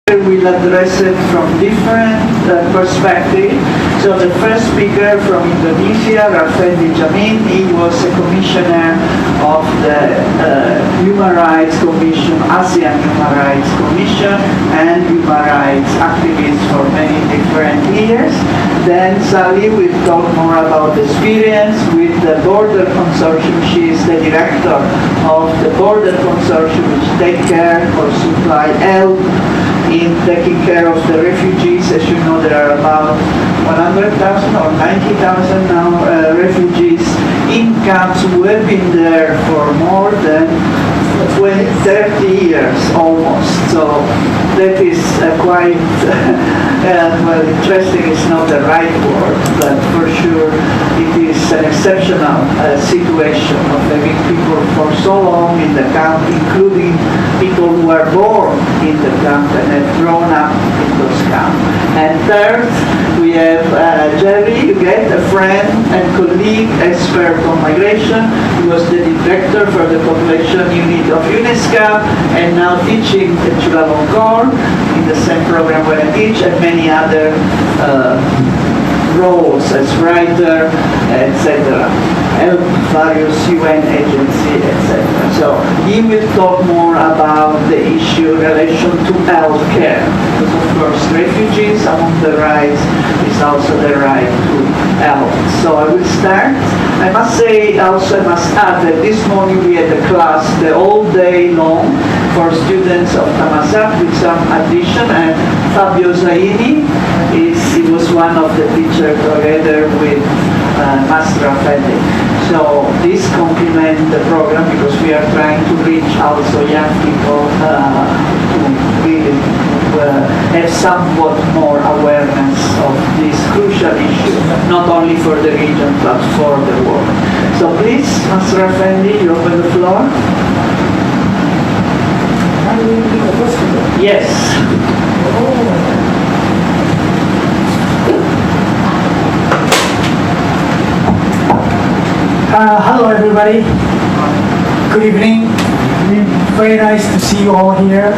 We'll address it from different perspectives. So the first speaker from Indonesia, Rafendi Jamin, he was a commissioner of the Human Rights Commission, ASEAN Human Rights Commission, and human rights activist for many different years. Then Sally will talk more about the experience with the Border Consortium. She is the director of the Border Consortium, which take care or supply help in taking care of the refugees. As you know, there are about 100,000 or 90,000 now refugees in camps who have been there for more than 30 years almost. So that is quite, well, interesting is not the right word, but for sure it is an exceptional situation of having people for so long in the camp, including people who are born in the camp and have grown up in those camps. And third, we have Jerry, you get a friend and colleague, expert on migration. He was the director for the population unit of UNESCO and now teaching at Chulalongkorn in the same program where I teach, and many other roles as writer, etc. Help various UN agencies, etc. So he will talk more about the issue in relation to health care. Because of course refugees, among the rights is also the right to health. So I will start. I must say, also I must add that this morning we had a class the whole day long for students of Tamasak with some addition, and Fabio Zaini he was one of the teachers together with Master Rafendi. So this complements the program because we are trying to reach also young people to really have somewhat more awareness of this crucial issue, not only for the region but for the world. So please, Master Rafendi, you open the floor. Yes. Hello everybody, good evening. Very nice to see you all here.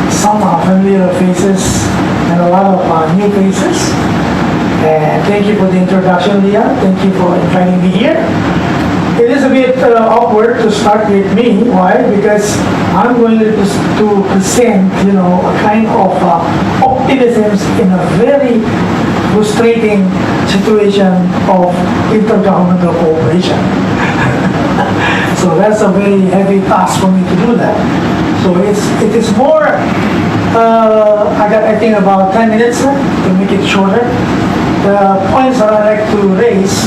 Some are familiar faces and a lot of new faces. And thank you for the introduction, Leah. Thank you for inviting me here. It is a bit awkward to start with me. Why? Because I'm going to present, a kind of optimism in a very frustrating situation of intergovernmental cooperation. So that's a very heavy task for me to do that. So it is more, I think about 10 minutes to make it shorter. The points that I like to raise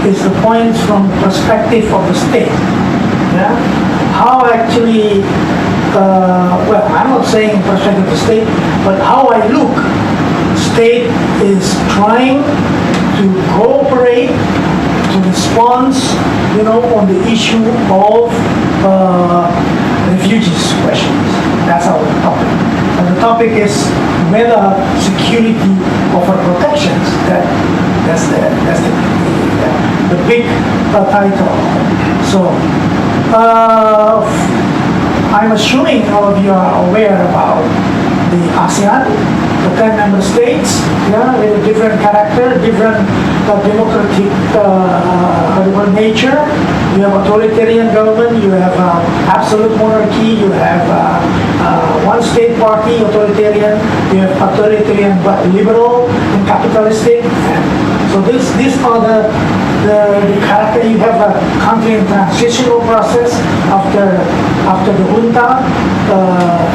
is the points from the perspective of the state. Yeah? How actually, well, I'm not saying perspective of the state, but how I look, state is trying to cooperate to respond, on the issue of refugees questions. That's our topic. And the topic is whether security offer protections. That's the big title. So I'm assuming all of you are aware about the ASEAN, the 10 member states, with different character, different democratic nature. You have authoritarian government, you have absolute monarchy, you have one state party, authoritarian, you have authoritarian but liberal and capitalistic. And so these are the character. You have a country in transitional process after the junta,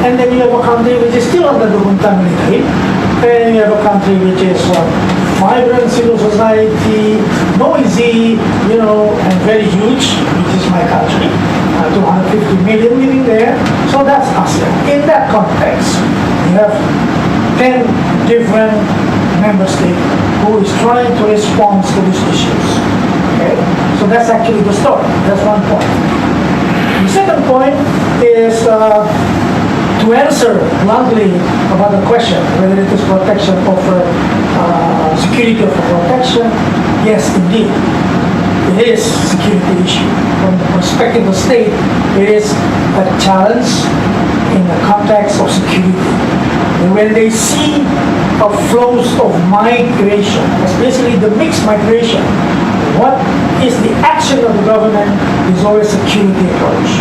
and then you have a country which is still under the junta military, and you have a country which is vibrant civil society, noisy, and very huge, which is my country, 250 million living there. So that's ASEAN. In that context, you have 10 different member states who is trying to respond to these issues. Okay? So that's actually the story. That's one point. The second point is to answer bluntly about the question whether it is protection offer security of protection. Yes, indeed, it is security issue. From the perspective of the state, it is a challenge in the context of security. And when they see flows of migration, especially the mixed migration, what is the action of the government is always security approach.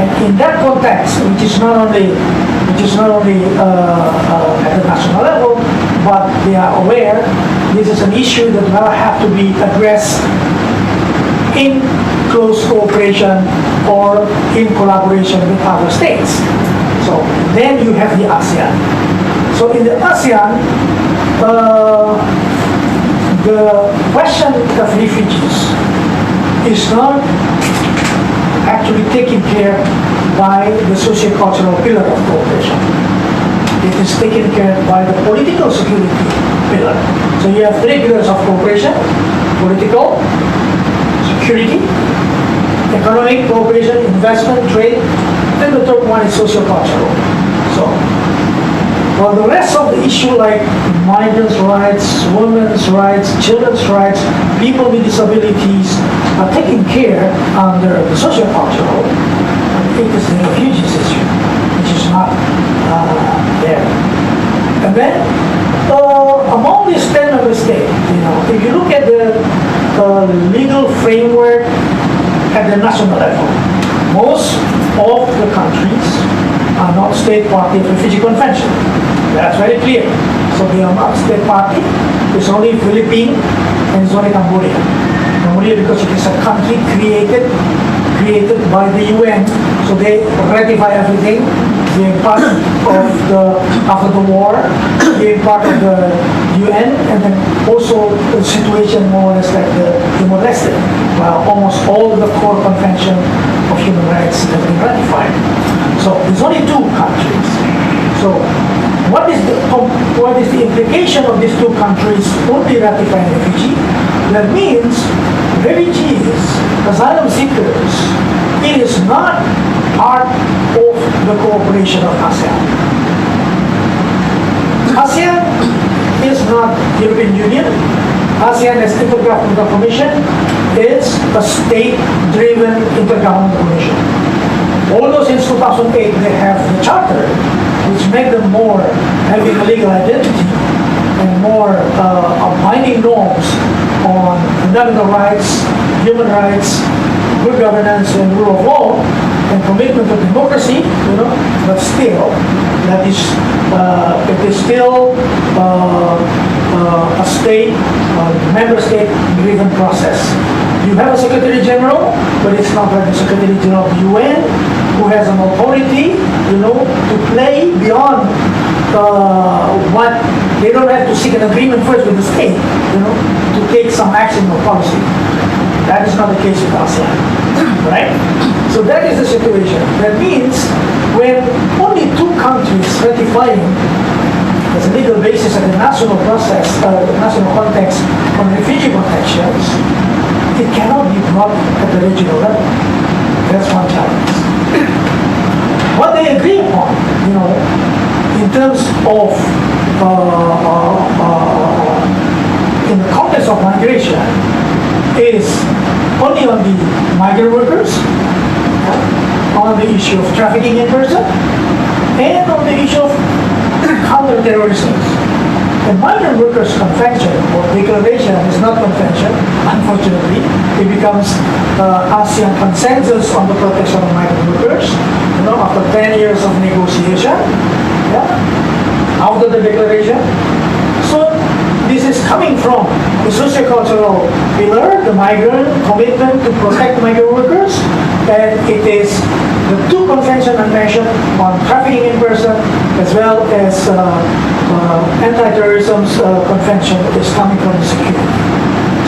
And in that context, which is not only at the national level, but they are aware this is an issue that will have to be addressed in close cooperation or in collaboration with other states. So then you have the ASEAN. So in the ASEAN, the question of refugees is not actually taken care by the socio-cultural pillar of cooperation. It is taken care by the political security pillar. So you have three pillars of cooperation: political, security, economic cooperation, investment, trade, and the third one is socio-cultural. So, while the rest of the issue like migrants' rights, women's rights, children's rights, people with disabilities are taken care under the socio-cultural, it is the refugees issue, which is not there. And then, among these 10 member states, if you look at the legal framework at the national level, most of the countries are not state party of the Refugee Convention. That's very clear. So they are not state party. It's only Philippines and it's only Cambodia. Cambodia because it is a country created by the UN. So they ratify everything. Being part of after the war, being part of the UN, and then also the situation more or less like the Timor-Leste, while almost all the core convention of human rights have been ratified. So there's only two countries. So what is the implication of these two countries only ratifying refugee? That means refugees, asylum seekers, it is not part of the cooperation of ASEAN. ASEAN is not European Union. ASEAN as Intergovernmental Commission is a state-driven intergovernmental commission. Although since 2008 they have the charter, which make them more having a legal identity and more binding norms on fundamental rights, human rights, good governance, and rule of law, and commitment to democracy, but still, that is, it is still a state, member state-driven process. You have a Secretary General, but it's not like the Secretary General of the UN, who has an authority, to play beyond what they don't have to seek an agreement first with the state, to take some action or policy. That is not the case with ASEAN, right? So that is the situation. That means when only two countries ratifying as a legal basis at the national process, national context on refugee protections, it cannot be brought at the regional level. That's one challenge. What they agree upon, in terms of, in the context of migration, is only on the migrant workers, on the issue of trafficking in person, and on the issue of counter-terrorism. The Migrant Workers Convention or Declaration is not convention, unfortunately. It becomes ASEAN consensus on the protection of migrant workers, after 10 years of negotiation, after the declaration. So this is coming from the socio-cultural pillar, the migrant commitment to protect migrant workers, and it is the two conventions I mentioned on trafficking in person as well as anti-terrorism convention is coming from the security.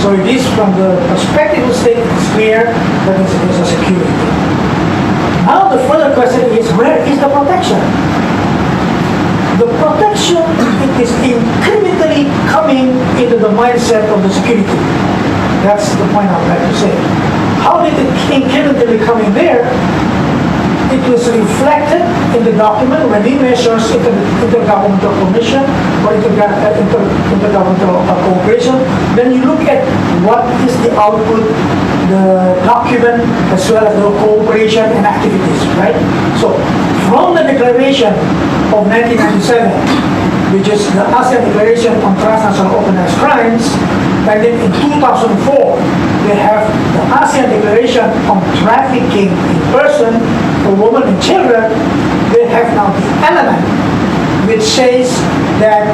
So it is from the perspective of the state, it's clear that it is a security. Now the further question is, where is the protection? The protection, it is incrementally coming into the mindset of the security. That's the point I would like to say. How did it incrementally come in there? It was reflected in the document when we measures intergovernmental commission or intergovernmental cooperation. Then you look at what is the output, the document, as well as the cooperation and activities, right? So from the declaration of 1997, which is the ASEAN Declaration on Transnational Organized Crimes, and then in 2004, they have the ASEAN Declaration on Trafficking in Person for Women and Children. They have now the element which says that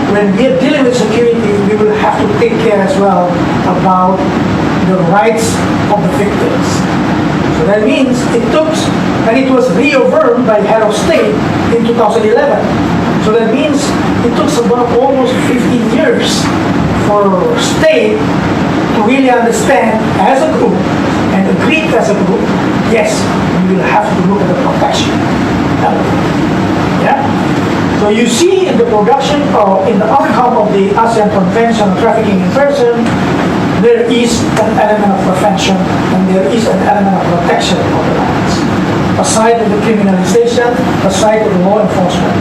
when we are dealing with security, we will have to take care as well about the rights of the victims. So that means it took, and it was reaffirmed by head of state in 2011. So that means it took about almost 15 years for state to really understand as a group and agree as a group, yes, we will have to look at the protection. Yeah? So you see in the production or in the outcome of the ASEAN Convention on Trafficking in Person, there is an element of prevention and there is an element of protection of the rights. Aside from the criminalization, aside from the law enforcement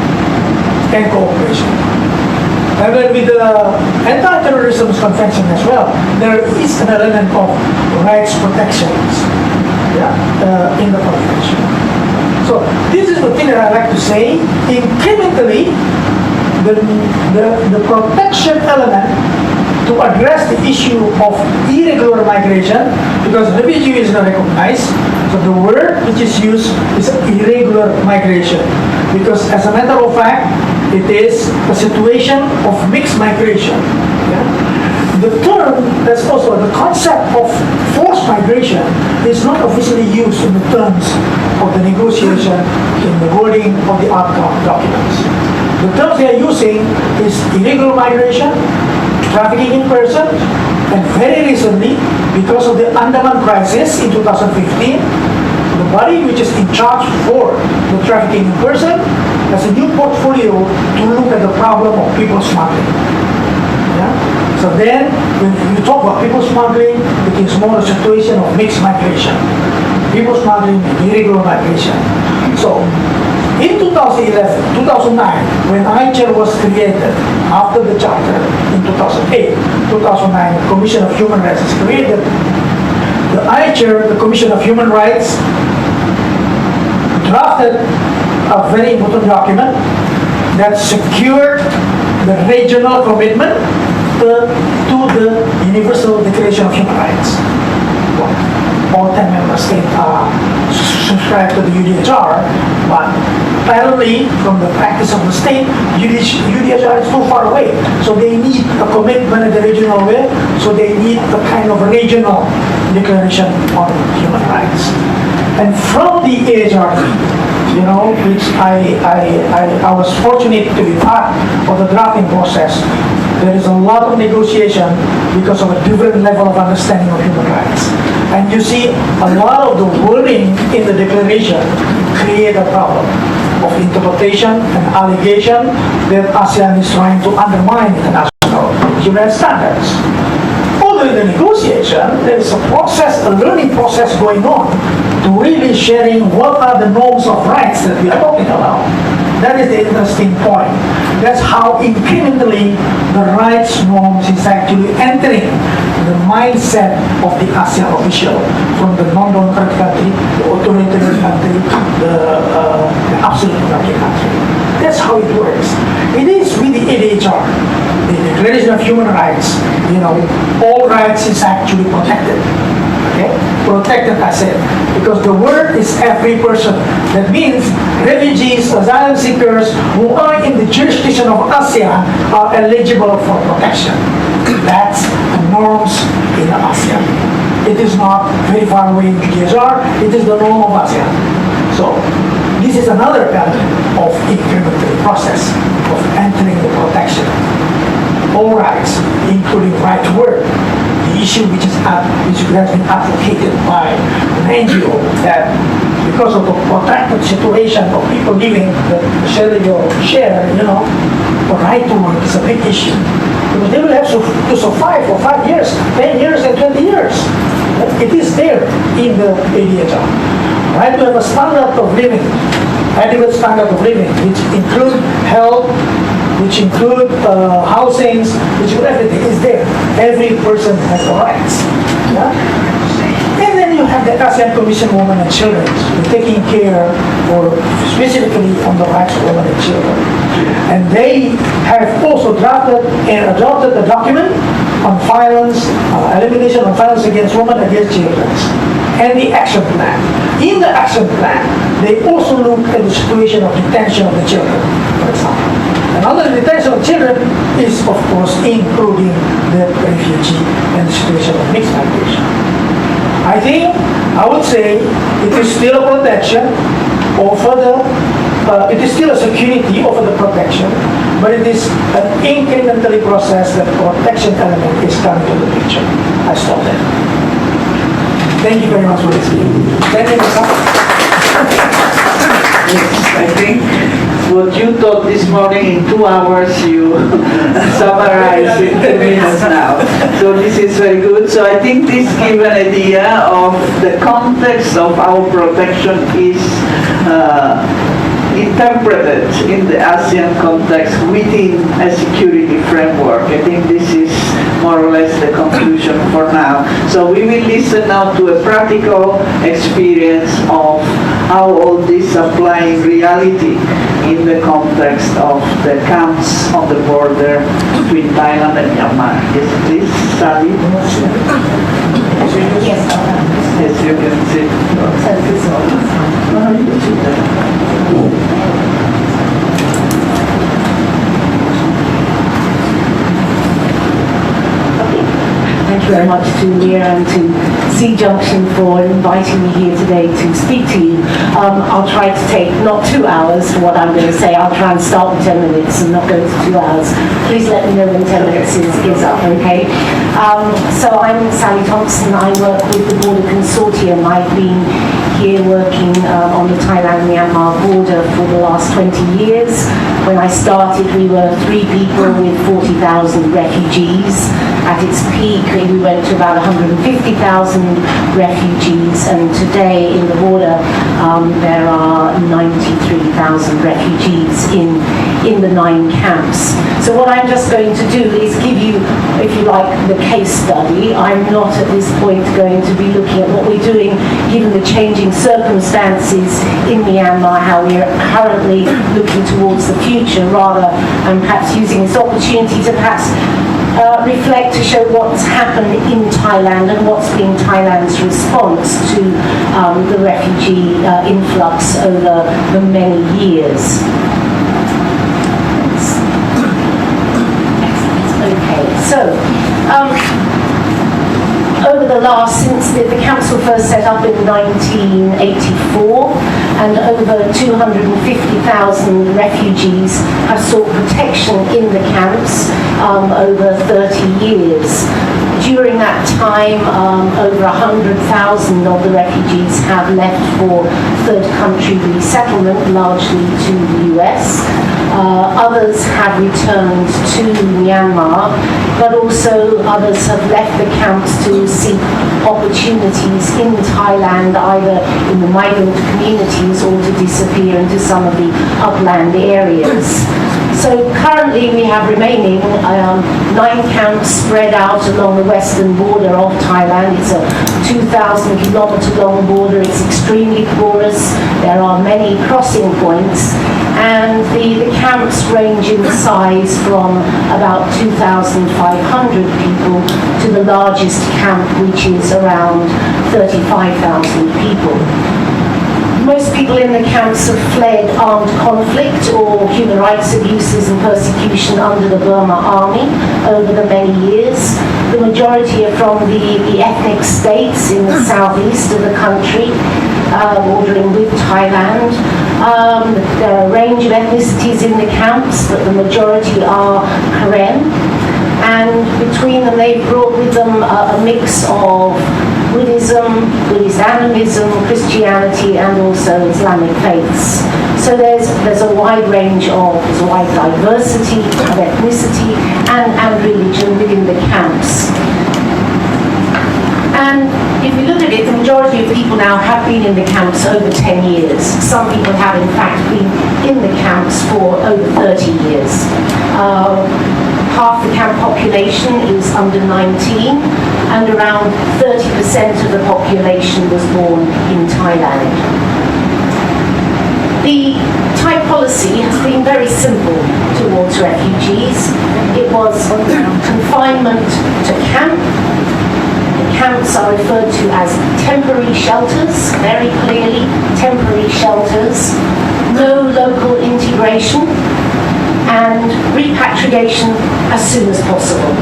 and cooperation. And then with the Anti-Terrorism Convention as well, there is an element of rights protections in the convention. So this is the thing that I like to say. Incrementally, the protection element to address the issue of irregular migration, because refugee is not recognized, so the word which is used is irregular migration, because as a matter of fact, it is a situation of mixed migration. Yeah? The term, that's also the concept of forced migration is not officially used in the terms of the negotiation in the wording of the outcome documents. The terms they are using is illegal migration, trafficking in person, and very recently, because of the Andaman crisis in 2015, the body which is in charge for the trafficking in person has a new portfolio to look at the problem of people smuggling. Yeah? So then, when you talk about people smuggling, it is more a situation of mixed migration. People smuggling and irregular migration. So, in 2009, when ICHR was created, after the charter in 2008, 2009, the Commission of Human Rights is created. The ICHR, the Commission of Human Rights, drafted a very important document that secured the regional commitment to the Universal Declaration of Human Rights. All 10 member states subscribe to the UDHR, but apparently from the practice of the state, UDHR is too far away. So they need a commitment at the regional way, so they need a kind of regional declaration on human rights. And from the AHRD, which I was fortunate to be part of the drafting process, there is a lot of negotiation because of a different level of understanding of human rights. And you see a lot of the wording in the declaration create a problem of interpretation and allegation that ASEAN is trying to undermine international human rights standards. Although in the negotiation, there is a process, a learning process going on to really sharing what are the norms of rights that we are talking about. That is the interesting point. That's how incrementally the rights norms is actually entering the mindset of the ASEAN official, from the non-democratic country, the authoritarian country, the absolute monarchy country. That's how it works. It is with the ADHR, the Declaration of Human Rights, all rights is actually protected. Okay? Protected, I said, because the word is every person. That means refugees, asylum seekers who are in the jurisdiction of ASEAN are eligible for protection. That's the norms in ASEAN. It is not very far away in UDHR, it is the norm of ASEAN. So, this is another element of incremental process of entering the protection. All rights, including right to work, the issue which has been advocated by an NGO that because of the protracted situation of people living the right to work is a big issue. Because they will have to survive for 5 years, 10 years, and 20 years. It is there in the ADHR. Right to have a standard of living, adequate standard of living, which include health, which include housings, which include everything is there. Every person has the rights. Yeah? And then you have have the ASEAN Commission Women and Children, taking care for specifically on the rights of women and children. And they have also drafted and adopted a document on violence, elimination of violence against women and against children, and the action plan. In the action plan, they also look at the situation of detention of the children, for example. And under the detention of children is, of course, including the refugee and the situation of mixed migration. I would say it is still a protection over the, it is still a security over the protection, but it is an incrementally process that protection element is coming to the picture. I stop there. Thank you very much for listening. Thank you, I think what you taught this morning in 2 hours, you summarize in 2 minutes now. So this is very good. So I think this gives an idea of the context of how protection is interpreted in the ASEAN context within a security framework. I think this is more or less the conclusion for now. So we will listen now to a practical experience of how all this apply in reality in the context of the camps on the border between Thailand and Myanmar. Yes, please, Sally. Yes, you can sit. Thank you very much to Leah and to Junction for inviting me here today to speak to you. I'll try to take not 2 hours for what I'm going to say. I'll try and start with 10 minutes and not go to 2 hours. Please let me know when 10 minutes is up, okay? So I'm Sally Thompson. I work with the Border Consortium. I've been here working on the Thailand-Myanmar border for the last 20 years. When I started, we were 3 people with 40,000 refugees. At its peak, we went to about 150,000 refugees, and today in the border, there are 93,000 refugees in the 9 camps. So what I'm just going to do is give you, if you like, the case study. I'm not at this point going to be looking at what we're doing given the changing circumstances in Myanmar, how we're currently looking towards the future. Rather, I'm perhaps using this opportunity to perhaps reflect to show what's happened in Thailand and what's been Thailand's response to the refugee influx over the many years. Okay, so over the last, since the council first set up in 1984, and over 250,000 refugees have sought protection in the camps over 30 years. During that time, over 100,000 of the refugees have left for third country resettlement, largely to the US. Others have returned to Myanmar, but also others have left the camps to seek opportunities in Thailand, either in the migrant communities or to disappear into some of the upland areas. So currently we have remaining 9 camps spread out along the western border of Thailand. It's a 2,000 kilometer long border. It's extremely porous. There are many crossing points, and the camps range in size from about 2,500 people to the largest camp, which is around 35,000 people. Most people in the camps have fled armed conflict or human rights abuses and persecution under the Burma army over the many years. The majority are from the ethnic states in the southeast of the country, bordering with Thailand. There are a range of ethnicities in the camps, but the majority are Karen. And between them, they've brought with them a mix of Buddhism, Buddhist animism, Christianity, and also Islamic faiths. So there's a wide range of, there's a wide diversity of ethnicity and religion within the camps. And if you look at it, the majority of people now have been in the camps over 10 years. Some people have in fact been in the camps for over 30 years. Half the camp population is under 19, and around 30% of the population was born in Thailand. The Thai policy has been very simple towards refugees. It was confinement to camp. The camps are referred to as temporary shelters, very clearly, temporary shelters. No local integration, and repatriation as soon as possible.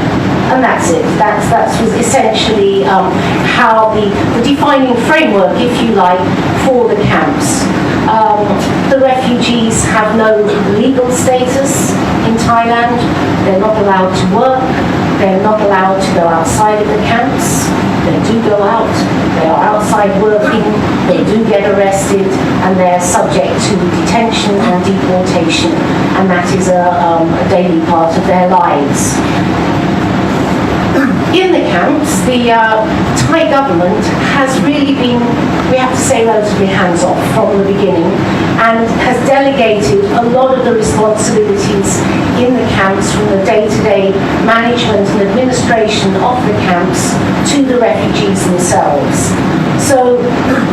And that's it. That was essentially how the defining framework, if you like, for the camps. The refugees have no legal status in Thailand. They're not allowed to work. They're not allowed to go outside of the camps. They do go out. They are outside working. They do get arrested, and they're subject to detention and deportation. And that is a daily part of their lives. In the camps, the Thai government has really been, we have to say, relatively hands-off from the beginning, and has delegated a lot of the responsibilities in the camps, from the day-to-day management and administration of the camps to the refugees themselves. So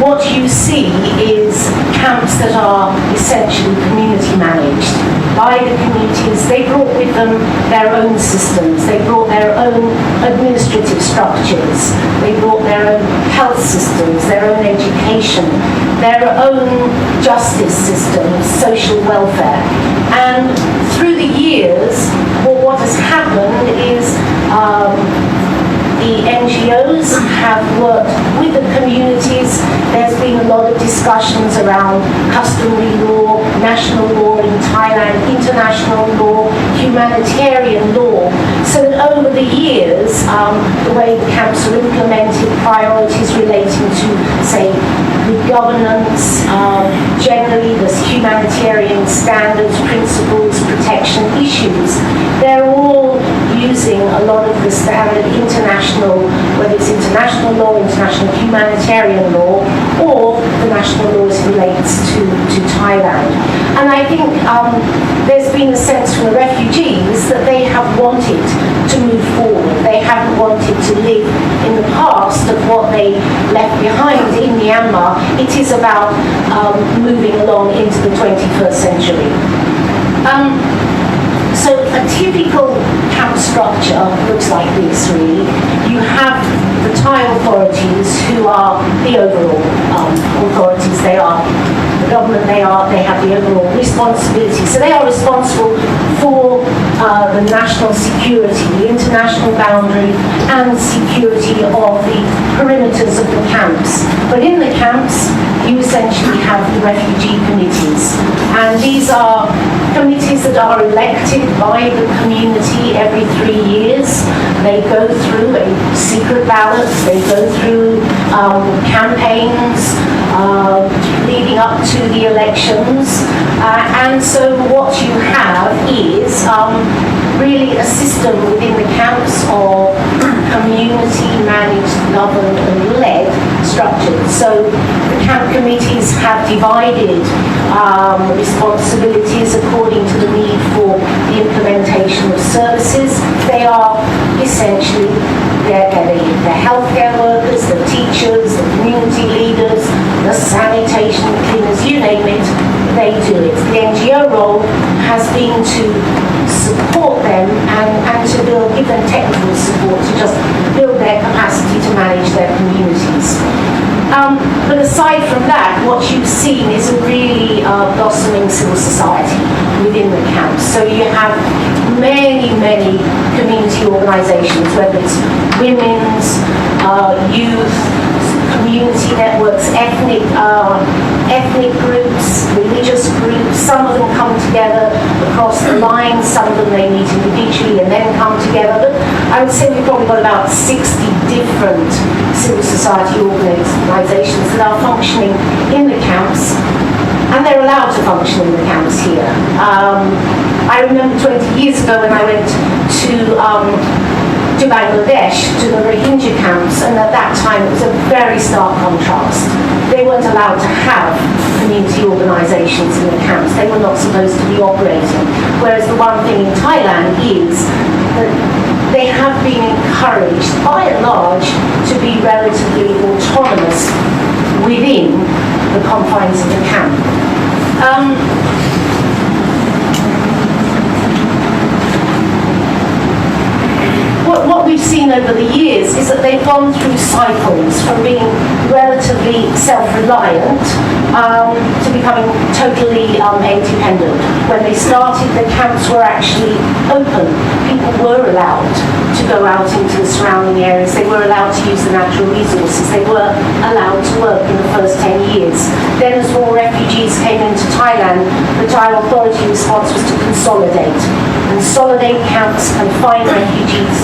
what you see is camps that are essentially community managed by the communities. They brought with them their own systems. They brought their own administrative structures. They brought their own health systems, their own education, their own justice systems, social welfare. And through the years, what has happened is the NGOs have worked with the communities. There's been a lot of discussions around customary law, national law in Thailand, international law, humanitarian law. So that over the years, the way the camps are implemented, priorities relating to, say, good governance, generally there's humanitarian standards, principles, protection issues. They're all using a lot of the standard international, whether it's international law, international humanitarian law, or the national laws relates to Thailand. And I think there's been a sense from the refugees that they have wanted to move forward. They haven't wanted to live in the past of what they left behind in Myanmar. It is about moving along into the 21st century. So a typical camp structure looks like this, really. You have the Thai authorities, who are the overall authorities. They are the government. They have the overall responsibility. So they are responsible for the national security, the international boundary, and security of the perimeters of the camps. But in the camps, you essentially have the refugee committees, and these are committees that are elected by the community every 3 years. They go through a secret ballot, they go through campaigns leading up to the elections, and so what you have is really a system within the camps of community managed, governed and led structures. So the camp committees have divided responsibilities according to the need for the implementation of services. They are essentially the healthcare workers, the teachers, the community leaders, the sanitation cleaners, you name it, they do it. The NGO role has been to support them and to give them technical support to just build their capacity to manage their communities. But aside from that, what you've seen is a really blossoming civil society within the camps. So you have many community organisations, whether it's women's, youth, community networks, ethnic groups, religious groups. Some of them come together across the line, some of them they meet individually and then come together. But I would say we've probably got about 60 different civil society organisations that are functioning in the camps, and they're allowed to function in the camps here. I remember 20 years ago when I went to to Bangladesh, to the Rohingya camps, and at that time it was a very stark contrast. They weren't allowed to have community organisations in the camps. They were not supposed to be operating. Whereas the one thing in Thailand is that they have been encouraged, by and large, to be relatively autonomous within the confines of the camp. What we've seen over the years is that they've gone through cycles from being relatively self-reliant to becoming totally independent. When they started, the camps were actually open. People were allowed to go out into the surrounding areas. They were allowed to use the natural resources. They were allowed to work in the first 10 years. Then as more refugees came into Thailand, the Thai authority response was to consolidate camps, confine refugees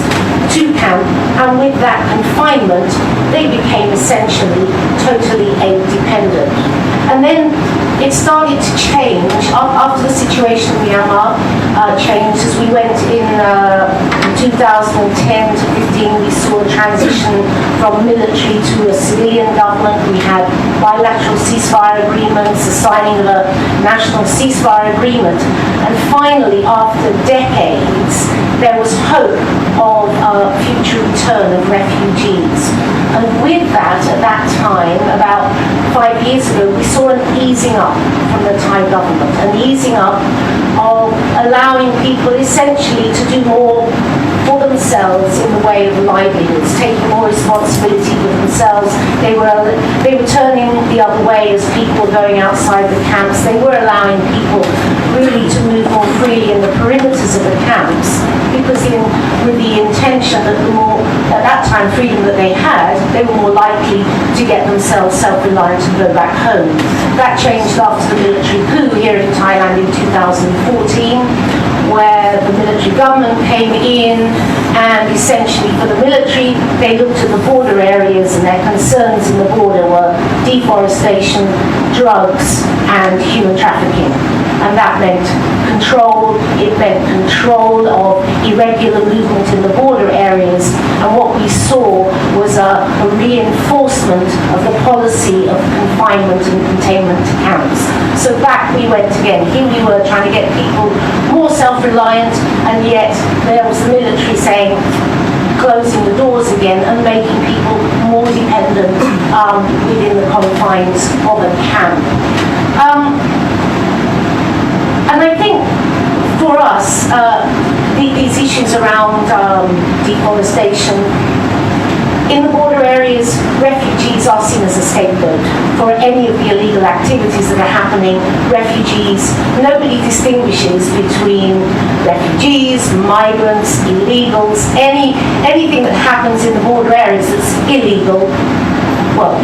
to camp, and with that confinement, they became essentially totally aid-dependent. And then it started to change after the situation in Myanmar changed. As we went in 2010 to 15, we saw a transition from military to a civilian government. We had bilateral ceasefire agreements, the signing of a national ceasefire agreement, and finally, after decades, there was hope of a future return of refugees. And with that, at that time, about 5 years ago, we saw an easing up from the Thai government, an easing up of allowing people essentially to do more for themselves in the way of livelihoods, taking more responsibility for themselves. They were turning the other way as people were going outside the camps. They were allowing people really to move more freely in the perimeters of the camps, because with the intention that the more, at that time, freedom that they had, they were more likely to get themselves self-reliant and go back home. That changed after the military coup here in Thailand in 2014, where the military government came in, and essentially for the military, they looked at the border areas, and their concerns in the border were deforestation, drugs, and human trafficking. And that meant control. It meant control of irregular movement in the border areas. And what we saw was a reinforcement of the policy of confinement and containment camps. So back we went again. Here we were trying to get people more self-reliant, and yet there was the military saying, closing the doors again and making people more dependent within the confines of a camp. And I think for us, these issues around deforestation, in the border areas, refugees are seen as a scapegoat for any of the illegal activities that are happening. Refugees, nobody distinguishes between refugees, migrants, illegals, anything that happens in the border areas that's illegal. Well,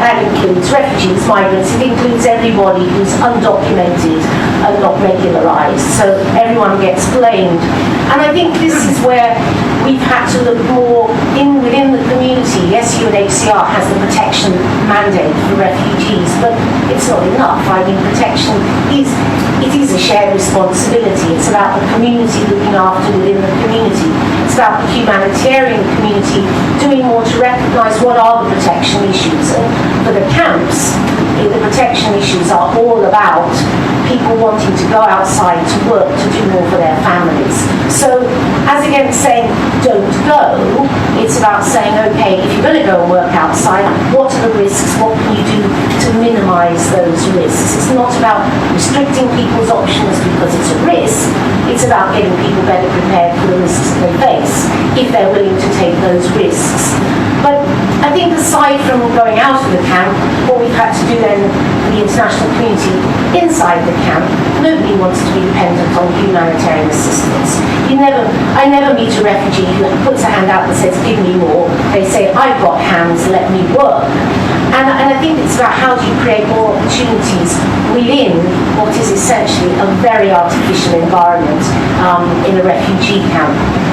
that includes refugees, migrants, it includes everybody who's undocumented and not regularised. So everyone gets blamed. And I think this is where we've had to look more within the community. Yes, UNHCR has the protection mandate for refugees, but it's not enough. I mean, protection is a shared responsibility. It's about the community looking after within the community. It's about the humanitarian community doing more to recognise what are the protection issues. And for the camps, the protection issues are all about people wanting to go outside to work, to do more for their families. So, as against saying, don't go, it's about saying, okay, if you're going to go and work outside, what are the risks? What can you do to minimise those risks? It's not about restricting people's options because it's a risk. It's about getting people better prepared for the risks that they face, if they're willing to take those risks. But I think aside from going out of the camp, what we've had to do then for the international community inside the camp, nobody wants to be dependent on humanitarian assistance. I never meet a refugee who puts a hand out and says, give me more. They say, I've got hands, let me work. And I think it's about how do you create more opportunities within what is essentially a very artificial environment in a refugee camp.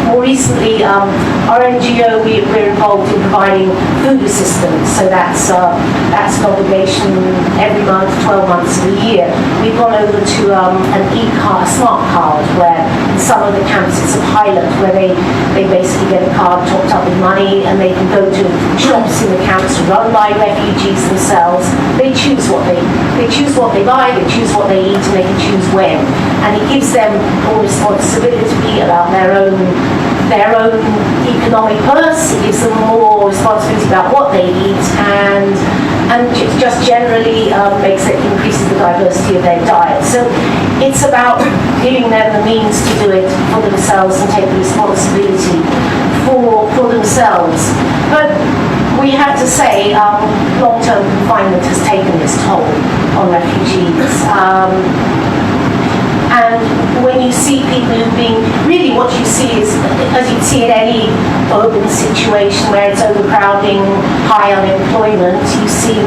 More recently, our NGO, we're involved in providing food assistance, so that's an obligation every month, 12 months of the year. We've gone over to an e-card, a smart card, where in some of the camps it's a pilot where they basically get a card topped up with money and they can go to shops in the camps run by refugees themselves. They choose what they buy, they choose what they eat, and they can choose when. And it gives them more responsibility about their own economic purse. It gives them more responsibility about what they eat, and just generally increases the diversity of their diet. So it's about giving them the means to do it for themselves and take the responsibility for themselves. But we have to say long-term confinement has taken its toll on refugees. And when you see people really what you see is, as you'd see in any urban situation where it's overcrowding, high unemployment, you see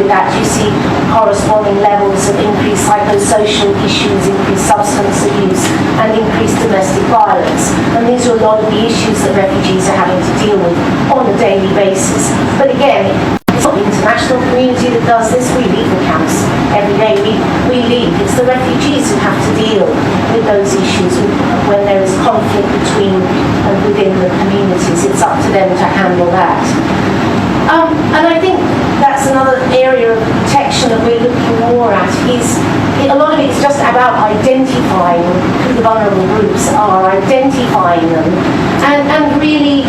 corresponding levels of increased psychosocial issues, increased substance abuse, and increased domestic violence. And these are a lot of the issues that refugees are having to deal with on a daily basis. But again, it's not the international community that does this. We leave the camps every day. We leave. It's the refugees who have to deal with those issues when there is conflict between and within the communities. It's up to them to handle that. And I think that's another area of protection that we're looking more at. A lot of it's just about identifying who the vulnerable groups are, identifying them, and really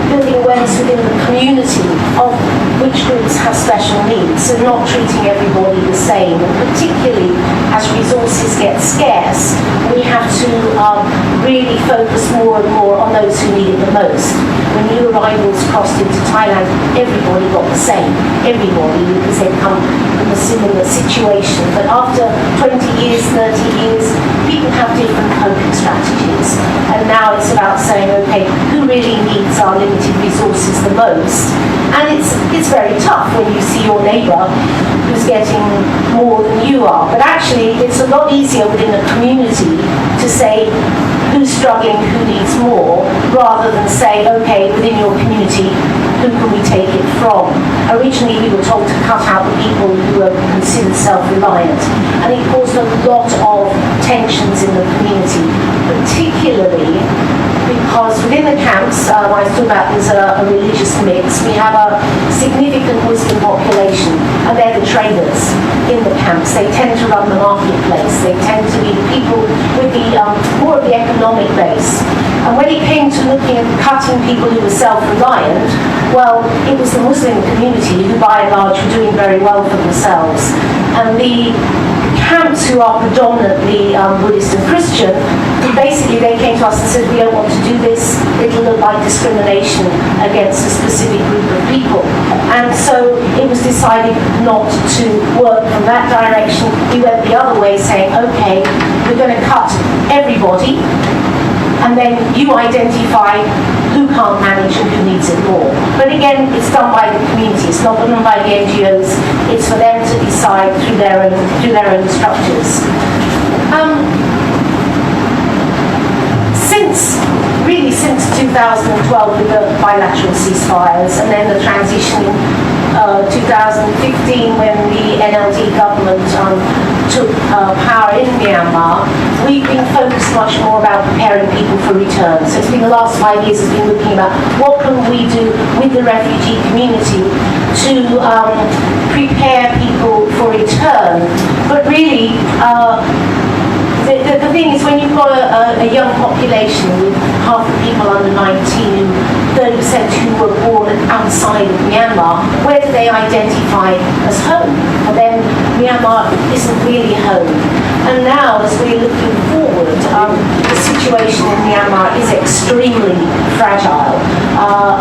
building awareness within the community of which groups have special needs, and not treating everybody the same. And particularly as resources get scarce, we have to really focus more and more on those who need it the most. When new arrivals crossed into Thailand, everybody got the same. Everybody, because they'd come from a similar situation. But after 20 years, 30 years, people have different coping strategies. And now it's about saying, okay, who really needs our limited resources the most? And it's very tough when you see your neighbour who's getting more than you are. But actually, it's a lot easier within a community to say who's struggling, who needs more, rather than say, okay, within your community, who can we take it from? Originally, we were told to cut out the people who were considered self-reliant, and it caused a lot of tensions in the community, particularly because within the camps, I was talking about there's a religious mix. We have a significant Muslim population, and they're the traders in the camps. They tend to run the marketplace. They tend to be the people with the more of the economic base. And when it came to looking at cutting people who were self-reliant, well, it was the Muslim community who, by and large, were doing very well for themselves. And the camps who are predominantly Buddhist and Christian, basically they came to us and said, we don't want to do this, it'll look like discrimination against a specific group of people. And so it was decided not to work from that direction. We went the other way, saying, okay, we're going to cut everybody, and then you identify who can't manage and who needs it more. But again, it's done by the community. It's not done by the NGOs. It's for them to decide through their own structures. Since 2012 with the bilateral ceasefires, and then the transition in 2015 when the NLD government took power in Myanmar, we've been focused much more about preparing people for return. So it's been the last 5 years has been looking about what can we do with the refugee community to prepare people for return. But really, the thing is, when you've got a young population with half the people under 19, 30% who were born outside of Myanmar, where do they identify as home? And then Myanmar isn't really home. And now, as we're looking forward, the situation in Myanmar is extremely fragile.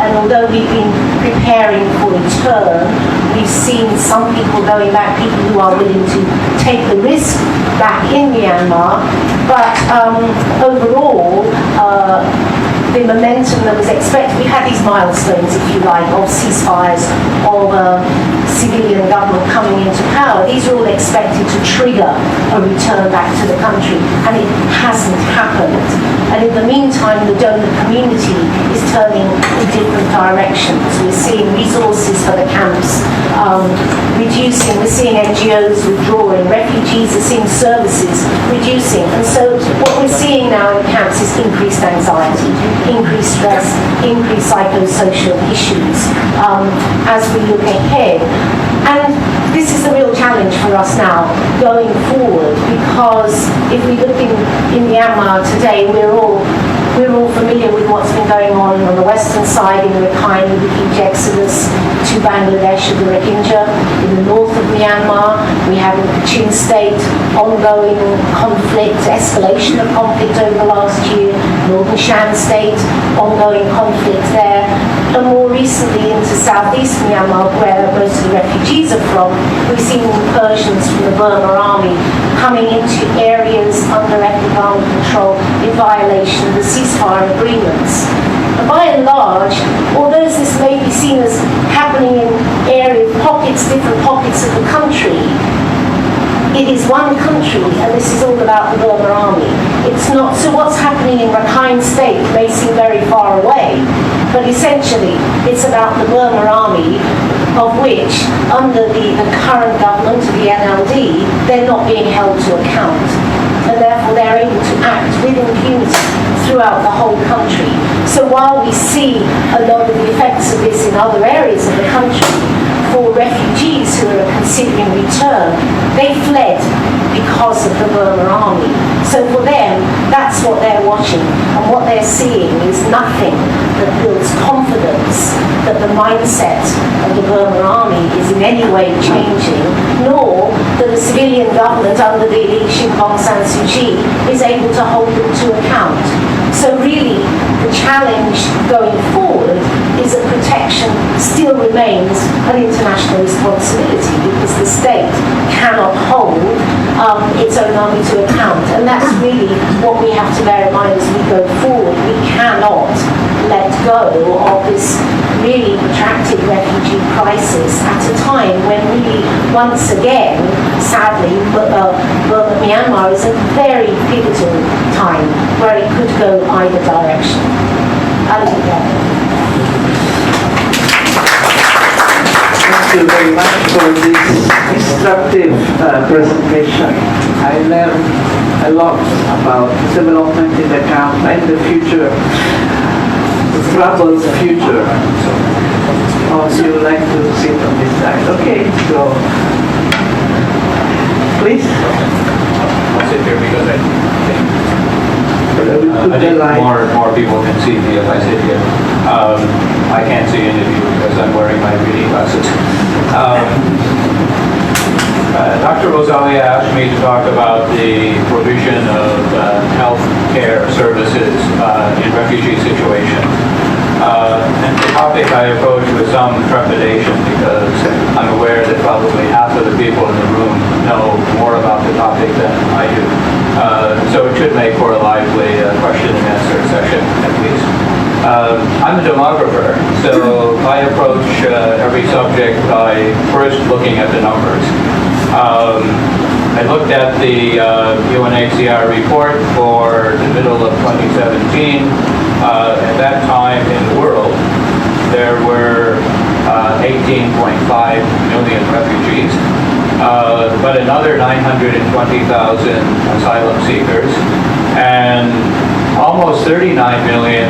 And although we've been preparing for return, we've seen some people going back, people who are willing to take the risk back in Myanmar. But overall, the momentum that was expected, we had these milestones, if you like, of ceasefires, of civilian government coming into power, these are all expected to trigger a return back to the country, and it hasn't happened. And in the meantime, the donor community is turning in different directions. We're seeing resources for the camps reducing, we're seeing NGOs withdrawing, refugees are seeing services reducing. And so what we're seeing now in camps is increased anxiety, increased stress, increased psychosocial issues as we look ahead. And this is the real challenge for us now going forward, because if we look in Myanmar today, we're all familiar with what's been going on the western side in Rakhine with the huge exodus to Bangladesh of the Rohingya. In the north of Myanmar, we have in Kachin state ongoing conflict, escalation of conflict over the last year. Northern Shan state, ongoing conflict there. And more recently into southeast Myanmar, where most of the refugees are from, we've seen incursions from the Burma army coming into areas under ethnic armed control in violation of the ceasefire agreements. And by and large, although this may be seen as happening in areas, different pockets of the country, it is one country, and this is all about the Burma army. It's not, so what's happening in Rakhine state may seem very far away, but essentially it's about the Burma army, of which, under the current government of the NLD, they're not being held to account. And therefore they're able to act with impunity throughout the whole country. So while we see a lot of the effects of this in other areas of the country, for refugees who are considering return, they fled because of the Burma army. So for them, that's what they're watching, and what they're seeing is nothing that builds confidence that the mindset of the Burma army is in any way changing, nor that the civilian government under the leadership of Aung San Suu Kyi is able to hold them to account. So really, the challenge going forward is that protection still remains an international responsibility, because the state cannot hold its own army to account. And that's really what we have to bear in mind as we go forward. We cannot let go of this really protracted refugee crisis at a time when really, once again, sadly, Myanmar is a very pivotal time where it could go either direction. I'll leave that. Thank you very much for this instructive presentation. I learned a lot about development in the camp and the future, the troubled future. Oh, so you would like to sit on this side? Okay, so please. I'll sit here because I think more people can see me if I sit here. I can't see any of you because I'm wearing my reading glasses. Dr. Rosalia asked me to talk about the provision of health care services in refugee situations. And the topic I approach with some trepidation, because I'm aware that probably half of the people in the room know more about the topic than I do. So it should make for a lively question and answer session, at least. I'm a demographer, so I approach every subject by first looking at the numbers. I looked at the UNHCR report for the middle of 2017. At that time in the world, there were 18.5 million refugees, but another 920,000 asylum seekers, and almost 39 million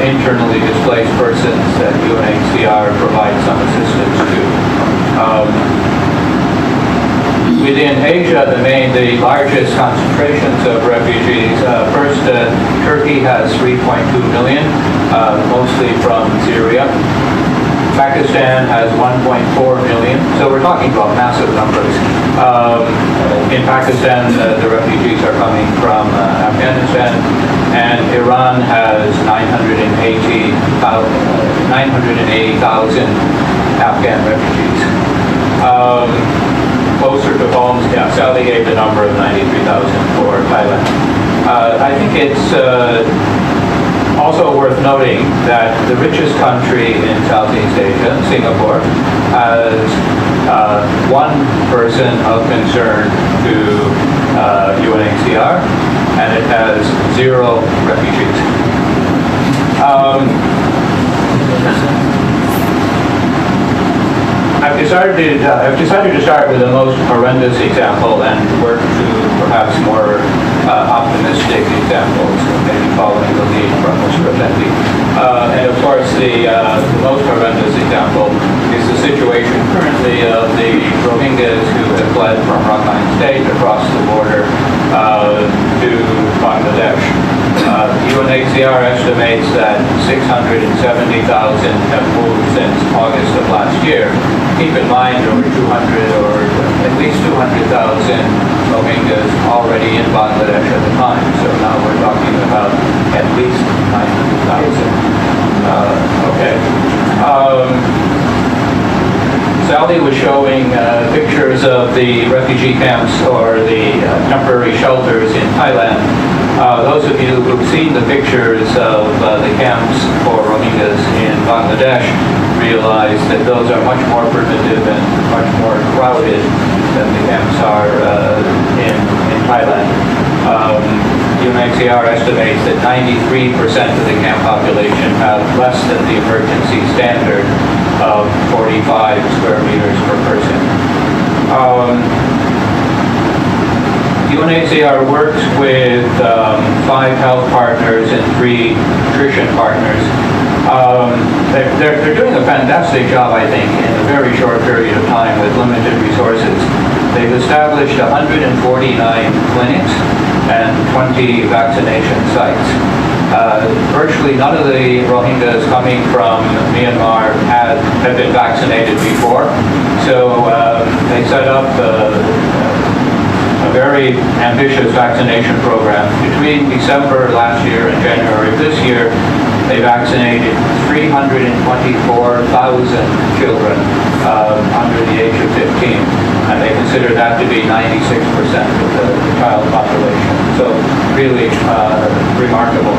internally displaced persons that UNHCR provides some assistance to. Within Asia, the largest concentrations of refugees, first Turkey has 3.2 million, mostly from Syria. Pakistan has 1.4 million, so we're talking about massive numbers. In Pakistan, the refugees are coming from Afghanistan, and Iran has 980,000 Afghan refugees. Closer to home, Saudi gave the number of 93,000 for Thailand. I think it's also worth noting that the richest country in Southeast Asia, Singapore, has one person of concern to UNHCR, and it has 0 refugees. I've decided to start with the most horrendous example and work to perhaps more optimistic examples, maybe following the lead from Mr. Effendi. And of course, the most horrendous example is the situation currently of the Rohingyas who have fled from Rakhine State across the border to Bangladesh. UNHCR estimates that 670,000 have moved since August of last year. Keep in mind, over 200 or at least 200,000 Rohingyas already in Bangladesh at the time. So now we're talking about at least 900,000. Okay. Sally was showing pictures of the refugee camps or the temporary shelters in Thailand. Those of you who've seen the pictures of the camps for Rohingyas in Bangladesh realize that those are much more primitive and much more crowded than the camps are in Thailand. UNHCR estimates that 93% of the camp population have less than the emergency standard of 45 square meters per person. UNHCR works with 5 health partners and 3 nutrition partners. They're doing a fantastic job, I think, in a very short period of time with limited resources. They've established 149 clinics and 20 vaccination sites. Virtually none of the Rohingyas coming from Myanmar have been vaccinated before, so they set up a very ambitious vaccination program. Between December last year and January of this year, they vaccinated 324,000 children under the age of 15, and they consider that to be 96% of the child population. So really remarkable.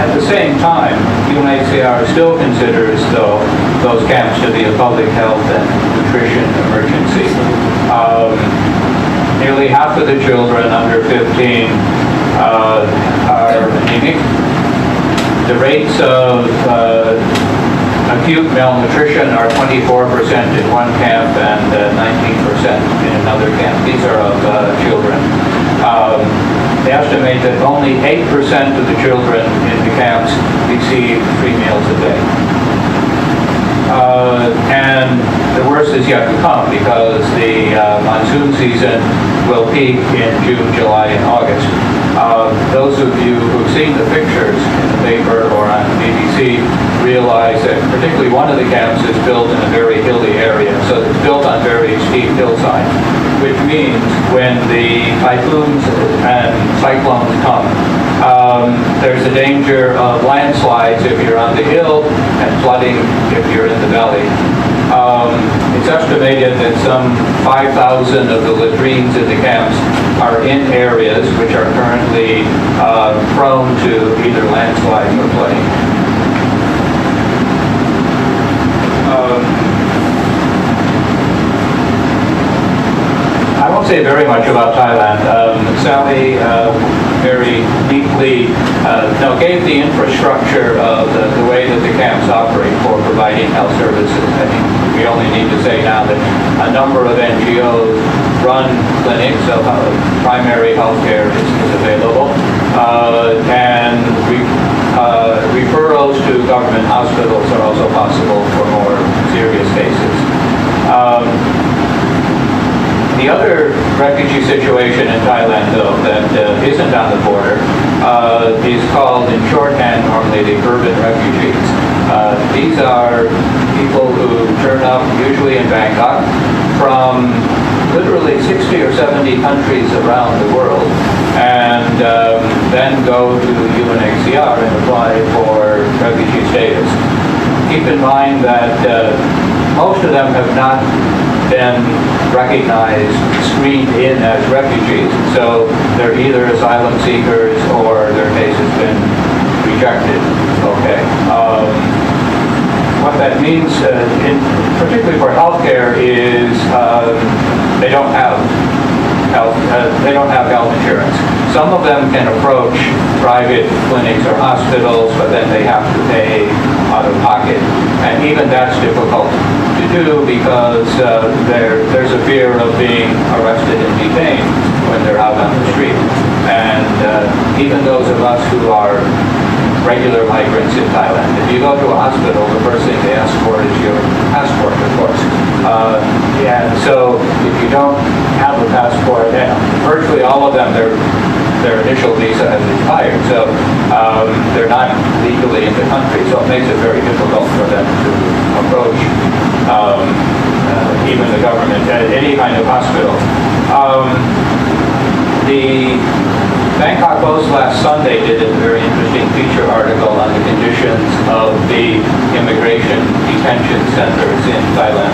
At the same time, UNHCR still considers, though, those camps to be a public health and nutrition emergency. Nearly half of the children under 15 are anemic. The rates of acute malnutrition are 24% in one camp and 19% in another camp. These are of children. They estimate that only 8% of the children in the camps receive 3 meals a day. And the worst is yet to come because the monsoon season will peak in June, July, and August. Those of you who've seen the pictures in the paper or on BBC realize that particularly one of the camps is built in a very hilly area, so it's built on very steep hillsides, which means when the typhoons and cyclones come, there's a danger of landslides if you're on the hill and flooding if you're in the valley. It's estimated that some 5,000 of the latrines in the camps are in areas which are currently prone to either landslides or flooding. I won't say very much about Thailand. Sally very neatly gave the infrastructure of the way that the camps operate for providing health services. I think we only need to say now that a number of NGOs run clinics, so primary health care is available, and referrals to government hospitals are also possible for more serious cases. The other refugee situation in Thailand, though, that isn't on the border, is called, in shorthand, normally the urban refugees. These are people who turn up, usually in Bangkok, from literally 60 or 70 countries around the world, and then go to UNHCR and apply for refugee status. Keep in mind that most of them have not been recognized, screened in as refugees. So they're either asylum seekers or their case has been rejected. Okay. what that means, particularly for healthcare, is they don't have health insurance. Some of them can approach private clinics or hospitals, but then they have to pay out of pocket, and even that's difficult to do because there's a fear of being arrested and detained when they're out on the street. And even those of us who are regular migrants in Thailand, if you go to a hospital, the first thing they ask for is your passport, of course. And so if you don't have a passport, and virtually all of them, their initial visa has expired, so they're not legally in the country, so it makes it very difficult for them to approach even the government at any kind of hospital. The Bangkok Post last Sunday did a very interesting feature article on the conditions of the immigration detention centers in Thailand.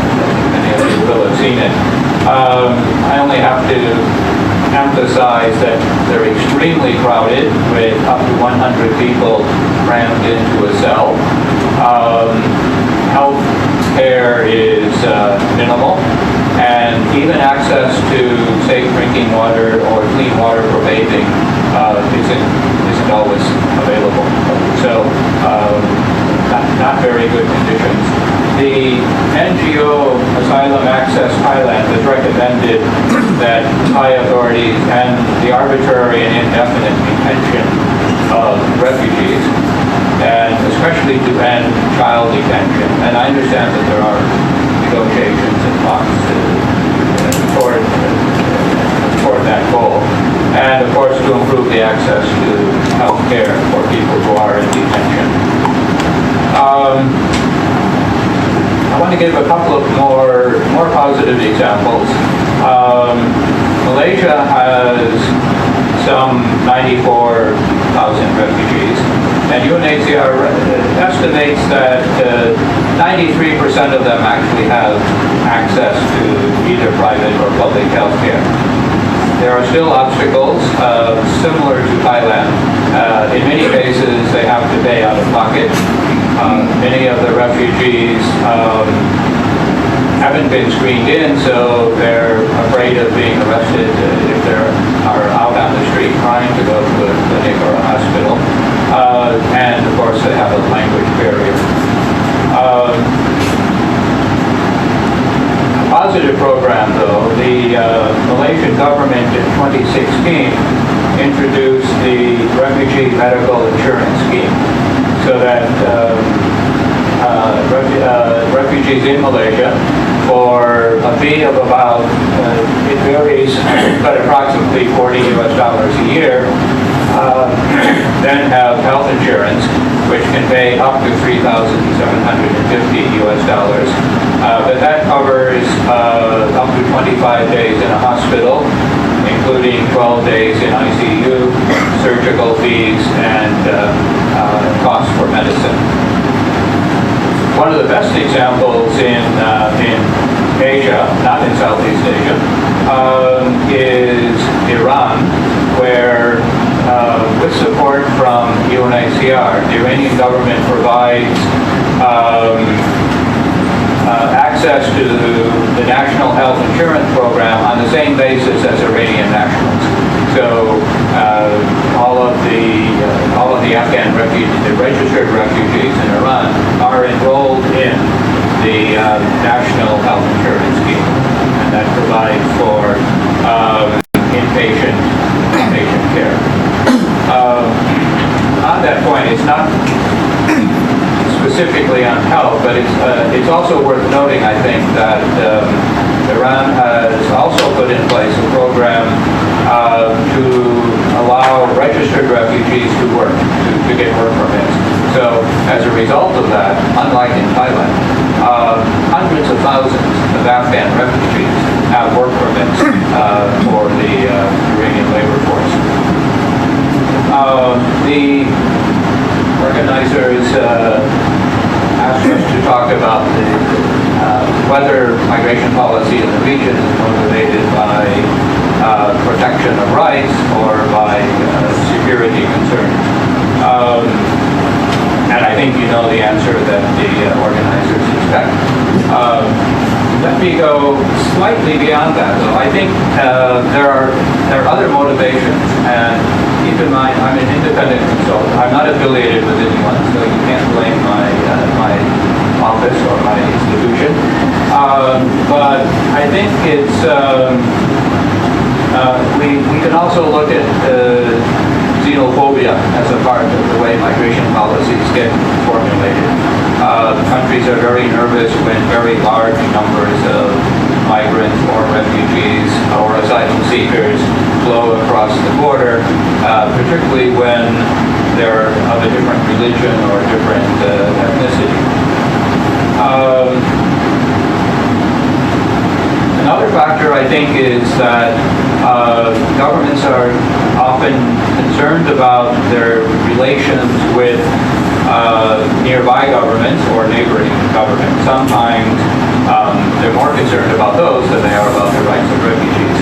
Many of you will have seen it. I only have to emphasize that they're extremely crowded with up to 100 people crammed into a cell. Health care is minimal, and even access to safe drinking water or clean water for bathing isn't always available. So not very good conditions. The NGO Asylum Access Thailand has recommended that Thai authorities end the arbitrary and indefinite detention of refugees, and especially to end child detention. And I understand that there are negotiations and talks toward that goal. And of course to improve the access to health care for people who are in detention. I want to give a couple of more positive examples. Malaysia has some 94,000 refugees, and UNHCR estimates that 93% of them actually have access to either private or public health care. There are still obstacles similar to Thailand. In many cases, they have to pay out of pocket. Many of the refugees haven't been screened in, so they're afraid of being arrested if they are out on the street trying to go to a clinic or a hospital. And of course, they have a language barrier. Positive program, though, the Malaysian government in 2016 introduced the Refugee Medical Insurance Scheme, so that refugees in Malaysia, for a fee of about, it varies, but approximately $40 a year, then have health insurance, which can pay up to $3,750. But that covers up to 25 days in a hospital, including 12 days in ICU, surgical fees, and costs for medicine. One of the best examples in Asia, not in Southeast Asia, is Iran, where with support from UNHCR, the Iranian government provides access to the National Health Insurance Program on the same basis as Iranian nationals. So all of the Afghan refugees, the registered refugees in Iran, are enrolled in the National Health Insurance Scheme, and that provides for inpatient care. On that point, it's not specifically on health, but it's also worth noting, I think, that Iran has also put in place a program to allow registered refugees to work, to get work permits. So as a result of that, unlike in Thailand, hundreds of thousands of Afghan refugees have work permits for the Iranian labor force. The organizers asked us to talk about whether migration policy in the region is motivated by protection of rights or by security concerns. And I think think you know the answer that the organizers expect. Let me go slightly beyond that, though. I think there are other motivations, and keep in mind, I'm an independent consultant. I'm not affiliated with anyone, so you can't blame my office or my institution. But I think it's we can also look at xenophobia as a part of the way migration policies get formulated. Countries are very nervous when very large numbers of migrants or refugees or asylum seekers flow across the border, particularly when they're of a different religion or different ethnicity. Another factor, I think, is that governments are often concerned about their relations with nearby governments or neighboring governments. Sometimes they're more concerned about those than they are about the rights of refugees.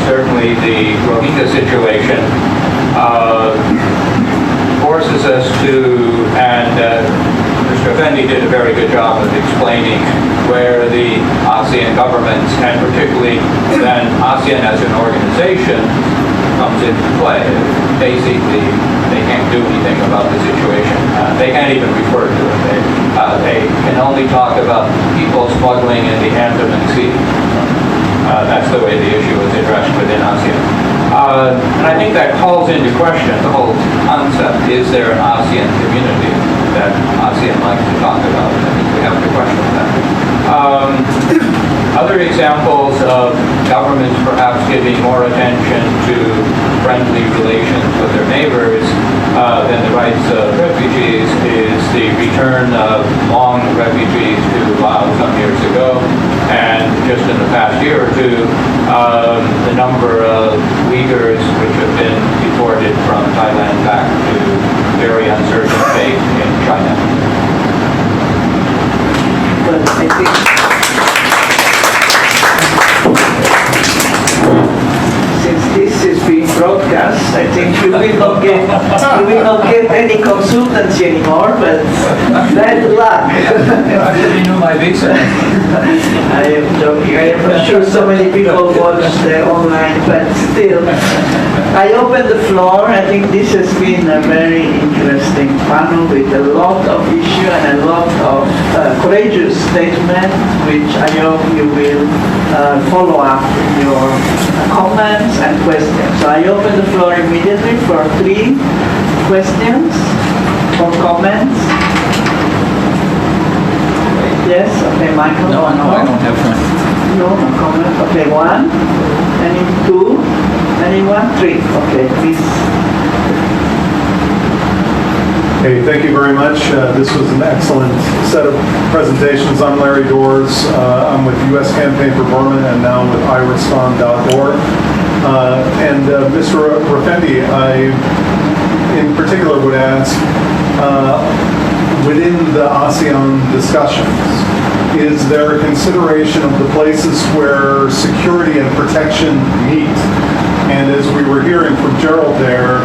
Certainly the Rohingya situation forces us to, and Mr. Effendi did a very good job of explaining where the ASEAN governments, and particularly then ASEAN as an organization, comes into play. Basically, they can't do anything about the situation. They can't even refer to it. They can only talk about people smuggling in the Andaman Sea. That's the way the issue is addressed within ASEAN. And I think that calls into question the whole concept, is there an ASEAN community that ASEAN likes to talk about? I think we have to question that. Other examples of governments perhaps giving more attention to friendly relations with their neighbors than the rights of refugees is the return of Hmong refugees to Laos some years ago, and just in the past year or two, the number of Uyghurs which have been deported from Thailand back to very uncertain fate in China. But I think since this is being broadcast, I think you will not get any consultancy anymore, but bad luck. I didn't know my visa. I am joking. I am not sure so many people watch the online, but still. I open the floor. I think this has been a very interesting panel with a lot of issue and a lot of courageous statements, which I hope you will follow up in your comments and questions. So I open the floor immediately for 3 questions or comments. Yes, okay, Michael? No, I don't have one. No comment. Okay, 1. Any 2? Anyone? 3. Okay, please. Hey, thank you very much. This was an excellent set of presentations. I'm Larry Doors. I'm with U.S. Campaign for Burma and now with irespond.org. And Mr. Effendi, I in particular would ask, within the ASEAN discussions, is there a consideration of the places where security and protection meet? And as we were hearing from Gerald there,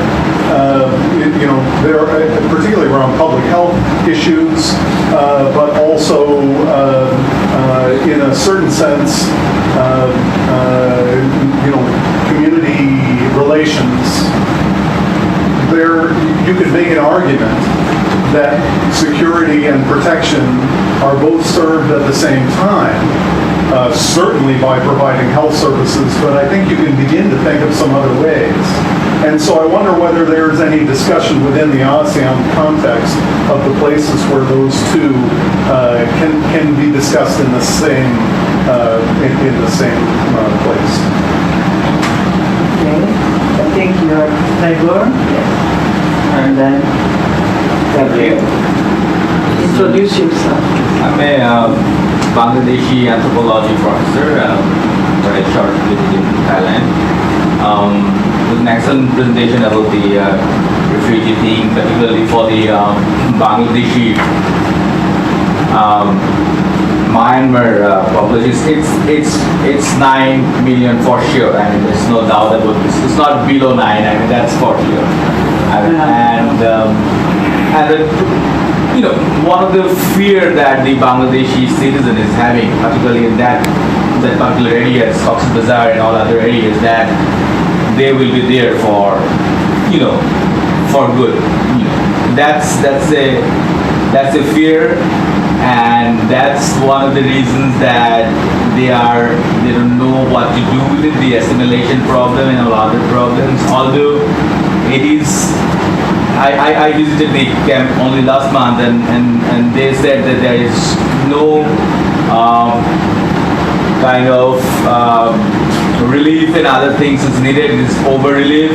there are particularly around public health issues, but also in a certain sense, community relations. There, you could make an argument that security and protection are both served at the same time, certainly by providing health services, but I think you can begin to think of some other ways. And so I wonder whether there's any discussion within the ASEAN context of the places where those two can be discussed in the same place. Okay. I think your neighbor. Yes. And then thank you. Introduce yourself. I'm a Bangladeshi anthropology professor, very short lived in Thailand. It was an excellent presentation about the refugee thing, particularly for the Bangladeshi Myanmar population. It's 9 million for sure, and there's no doubt about this. It's not below 9. I mean, that's for sure. And one of the fear that the Bangladeshi citizen is having, particularly in that particular area, Cox's Bazar and all other areas, that they will be there for for good. That's a fear, and that's one of the reasons that they don't know what to do with it, the assimilation problem and all other problems. Although it is, I visited the camp only last month, and they said that there is no kind of relief and other things is needed. It is over relief.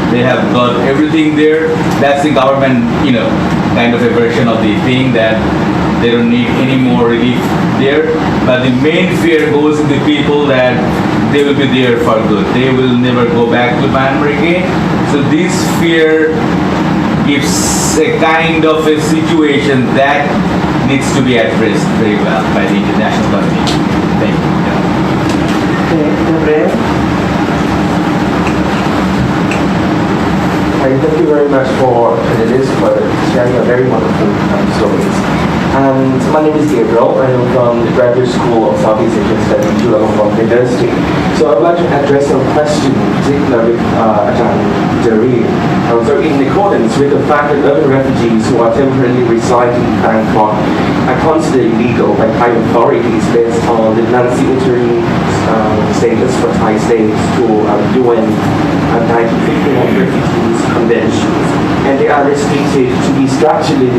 They have got everything there. That's the government, kind of a version of the thing, that they don't need any more relief there. But the main fear goes to the people that they will be there for good. They will never go back to Myanmar again. So this fear gives a kind of a situation that needs to be addressed very well by the international community. Thank you. Okay, Gabriel? Thank you very much for sharing a very wonderful stories. And my name is Gabriel. I am from the Graduate School of Southeast Asian Studies, Chulalongkorn University. So I would like to address some questions, in particular with Ajahn Jerry. So in accordance with the fact that urban refugees who are temporarily residing in Bangkok are considered illegal by Thai authorities based on the non-signatory status for Thai states to UN 1951 Refugees Conventions, and they are restricted to be structurally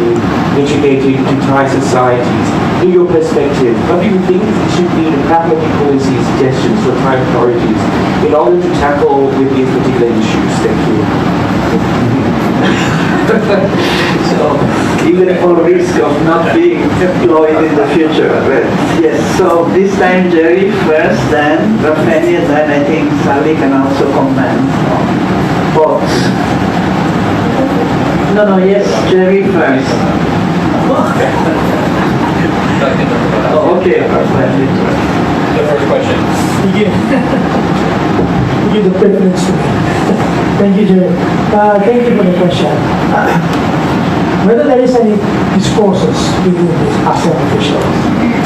integrated into Thai societies. In your perspective, what do you think should be the pragmatic policy suggestions for Thai authorities in order to tackle with these particular issues? Thank you. So, even for risk of not being employed in the future. But yes, so this time Jerry first, then Rafeni, and then I think Sally can also comment on both. No, yes, Jerry first. Oh, okay, Rafeni. The first question. You give the privilege to me. Thank you, Jerry. Thank you for the question. Whether there is any discourses within these ASEAN officials.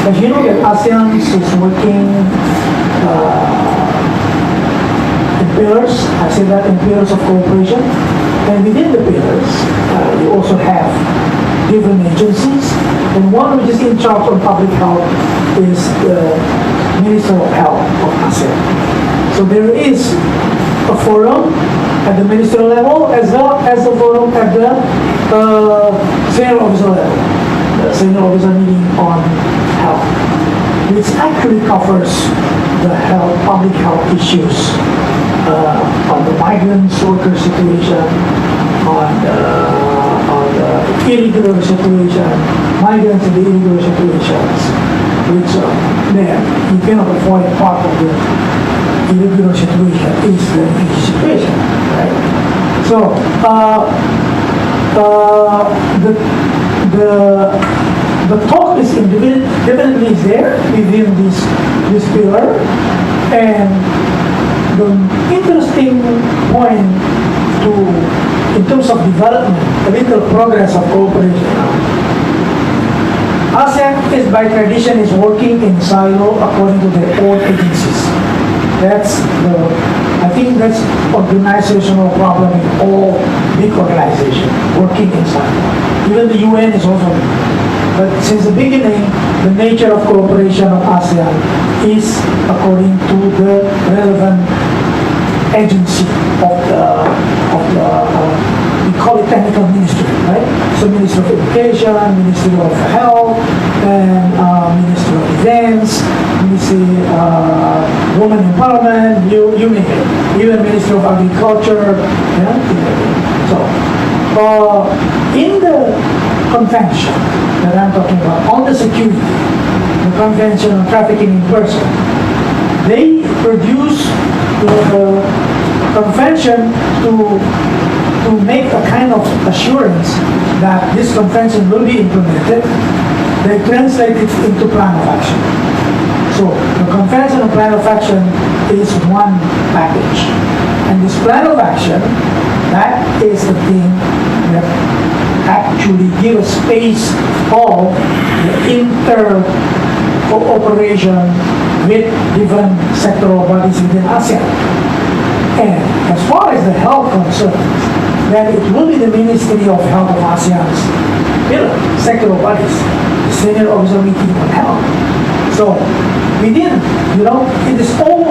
As you know, that ASEAN is working in pillars. I say that in pillars of cooperation. And within the pillars, you also have different agencies. And one which is in charge of public health is the Minister of Health of ASEAN. So there is a forum at the ministerial level as well as a forum at the senior officer level, the senior officer meeting on health, which actually covers the public health issues on the migrant worker situation, on the irregular situation, migrants in the irregular situations, which you cannot avoid part of the irregular situation is the refugee situation, right? So the talk is definitely is there within this pillar, and the interesting point in terms of development, a little progress of cooperation. ASEAN is by tradition is working in silo according to their own agencies. I think that's organizational problem in all big organizations, working in silo. Even the UN is also, but since the beginning, the nature of cooperation of ASEAN is according to the relevant agency of the we call it technical ministry, right? So Ministry of Education, Ministry of Health, and Ministry of Defense, Ministry Women Empowerment, you name it. Even Ministry of Agriculture, So, in the convention that I'm talking about, on the security, the convention on trafficking in person, they produce the convention to make a kind of assurance that this convention will be implemented. They translate it into plan of action. So the convention and plan of action is one package. And this plan of action, that is the thing that actually give a space of the inter-cooperation with different sectoral bodies within ASEAN. And as far as the health concerns, then it will be the Ministry of Health of ASEAN's sectoral bodies, the Senior Officer Meeting on Health. So within, it is all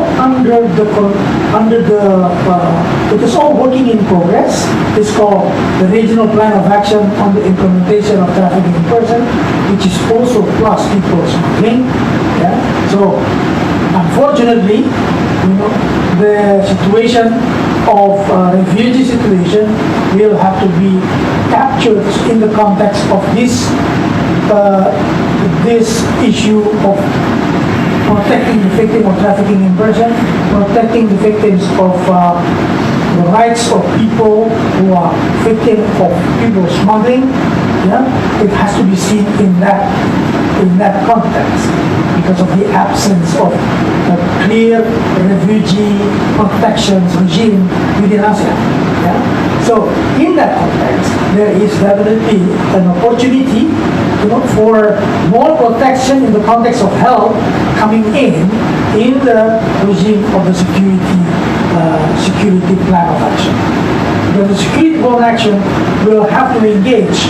it is all working in progress. It's called the Regional Plan of Action on the Implementation of Trafficking in Person, which is also plus people smuggling. Yeah. So unfortunately, the situation of refugee situation will have to be captured in the context of this issue of protecting the victim of trafficking in person, protecting the victims of the rights of people who are victims of people smuggling. Yeah, it has to be seen in that context because of the absence of a clear refugee protection regime within ASEAN. Yeah? So in that context, there is definitely an opportunity for more protection in the context of health coming in the regime of the security plan of action. Because the security plan of action will have to engage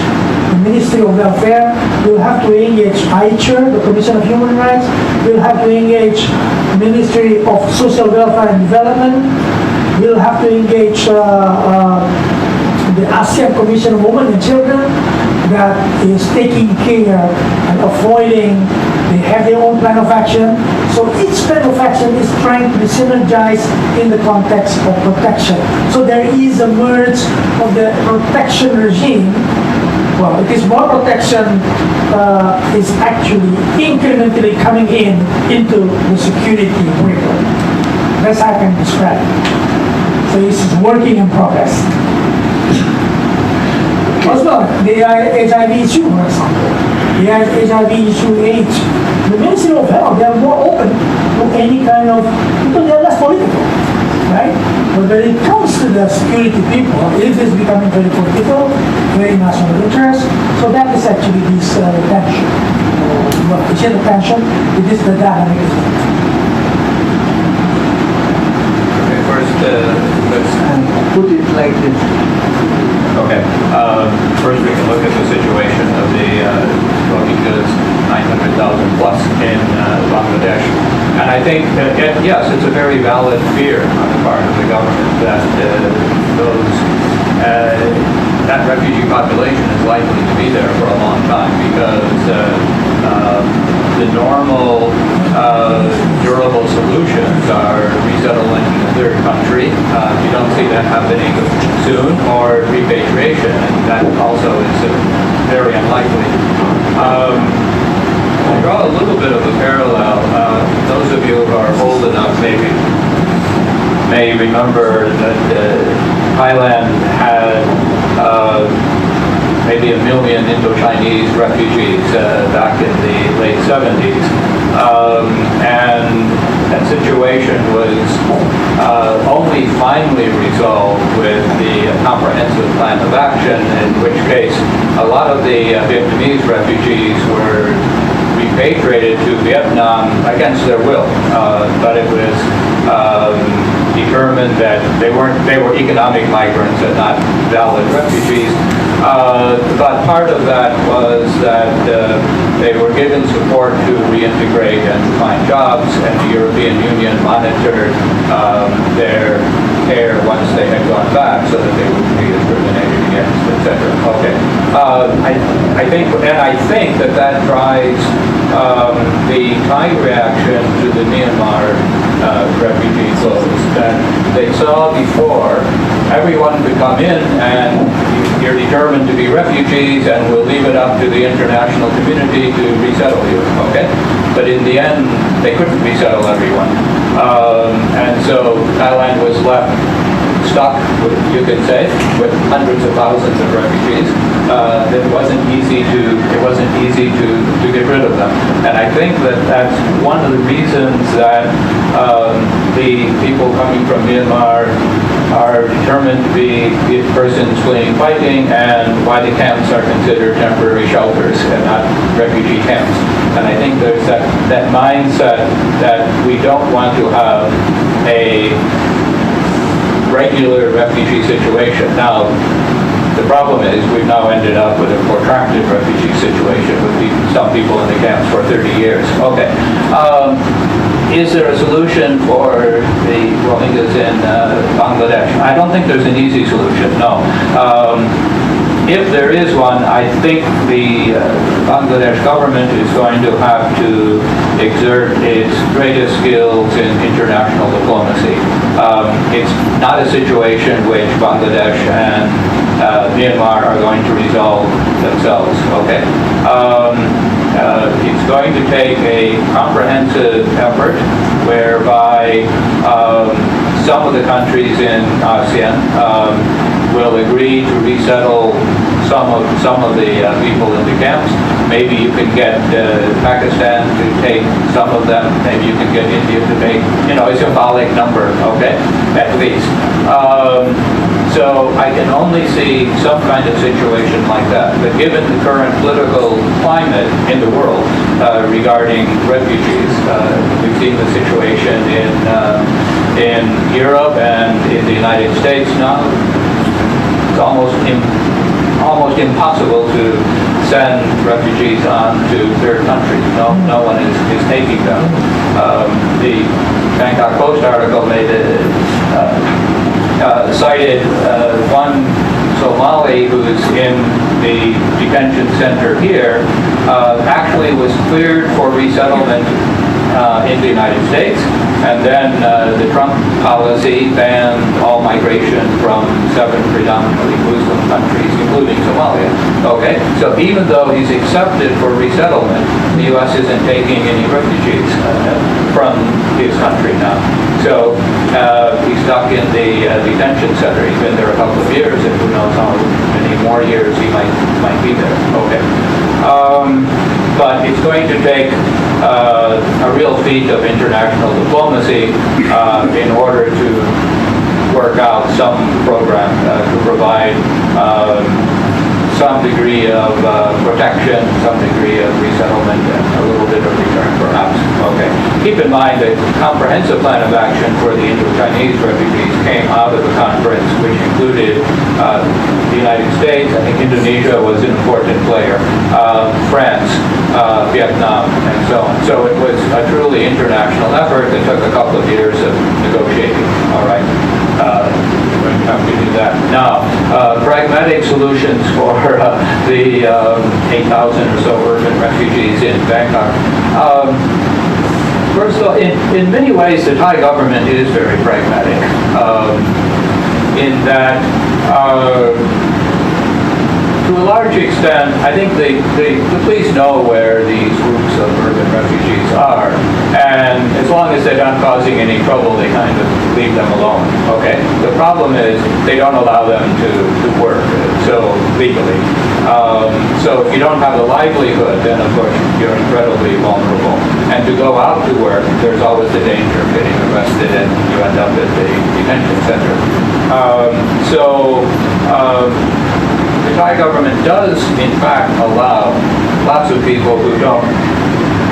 the Ministry of Welfare, will have to engage ICHR, the Commission of Human Rights, will have to engage the Ministry of Social Welfare and Development, will have to engage the ASEAN Commission of Women and Children that is taking care and avoiding, they have their own plan of action. So each plan of action is trying to be synergized in the context of protection. So there is a merge of the protection regime. Well, it is more protection is actually incrementally coming into the security curriculum. That's how I can describe it. So this is working in progress. As well, the HIV issue, for example, the HIV issue AIDS. The Ministry of Health, they are more open to any kind of, because they are less political, right? But when it comes to the security people, it is becoming very political, very national interest. So that is actually this tension. Well, it's not the tension, it is the dynamic. Okay, first, let's Put it like this. Okay. First, we can look at the situation of the Rohingyas, 900,000 plus in Bangladesh. And I think, yes, it's a very valid fear on the part of the government that that refugee population is likely to be there for a long time because the normal durable solutions are resettling in a third country. You don't see that happening soon, or repatriation, and that also is very unlikely. I draw a little bit of a parallel. Those of you who are old enough may remember that Thailand had maybe 1 million Indo-Chinese refugees back in the late 70s. And that situation was only finally resolved with the comprehensive plan of action, in which case a lot of the Vietnamese refugees were repatriated to Vietnam against their will, but it was determined that they were economic migrants and not valid refugees. But part of that was that they were given support to reintegrate and find jobs, and the European Union monitored their care once they had gone back so that they wouldn't be discriminated against, etc. Okay. I think that drives the Thai reaction to the Myanmar refugee flows that they saw before. Everyone could come in and you're determined to be refugees and we'll leave it up to the international community to resettle you, okay? But in the end, they couldn't resettle everyone. And so Thailand was left stuck, you could say, with hundreds of thousands of refugees. It wasn't easy to get rid of them. And I think that that's one of the reasons that the people coming from Myanmar are determined to be persons fleeing fighting, and why the camps are considered temporary shelters and not refugee camps. And I think there's that mindset that we don't want to have a regular refugee situation. Now, the problem is we've now ended up with a protracted refugee situation with some people in the camps for 30 years. Okay. Is there a solution for the Rohingyas in Bangladesh? I don't think there's an easy solution, no. If there is one, I think the Bangladesh government is going to have to exert its greatest skills in international diplomacy. It's not a situation which Bangladesh and Myanmar are going to resolve themselves, okay? It's going to take a comprehensive effort whereby some of the countries in ASEAN will agree to resettle some of the people in the camps. Maybe you can get Pakistan to take some of them. Maybe you can get India to take, a symbolic number, okay, at least. So I can only see some kind of situation like that. But given the current political climate in the world regarding refugees, we've seen the situation in Europe and in the United States now. It's almost impossible to send refugees on to third countries. No one is taking them. The Bangkok Post article cited one Somali who's in the detention center here actually was cleared for resettlement in the United States, and then the Trump policy banned all migration from 7 predominantly Muslim countries, including Somalia. Okay, so even though he's accepted for resettlement, the U.S. isn't taking any refugees from his country now. So he's stuck in the detention center. He's been there a couple of years, and who knows how many more years he might be there. Okay. But it's going to take a real feat of international diplomacy in order to work out some program to provide some degree of protection, some degree of resettlement, and a little bit of return perhaps. Okay. Keep in mind that comprehensive plan of action for the Indo-Chinese refugees came out of the conference, which included the United States. I think Indonesia was an important player, France, Vietnam, and so on. So it was a truly international effort that took a couple of years of negotiating. All right. We're going to have to do that. Now, pragmatic solutions for the 8,000 or so urban refugees in Bangkok. First of all, in many ways, the Thai government is very pragmatic in that, to a large extent, I think the police know where these groups of urban refugees are, and as long as they're not causing any trouble, they kind of leave them alone. Okay. The problem is they don't allow them to work legally. So if you don't have a livelihood, then of course you're incredibly vulnerable. And to go out to work, there's always the danger of getting arrested and you end up at the detention center. The Thai government does, in fact, allow lots of people who don't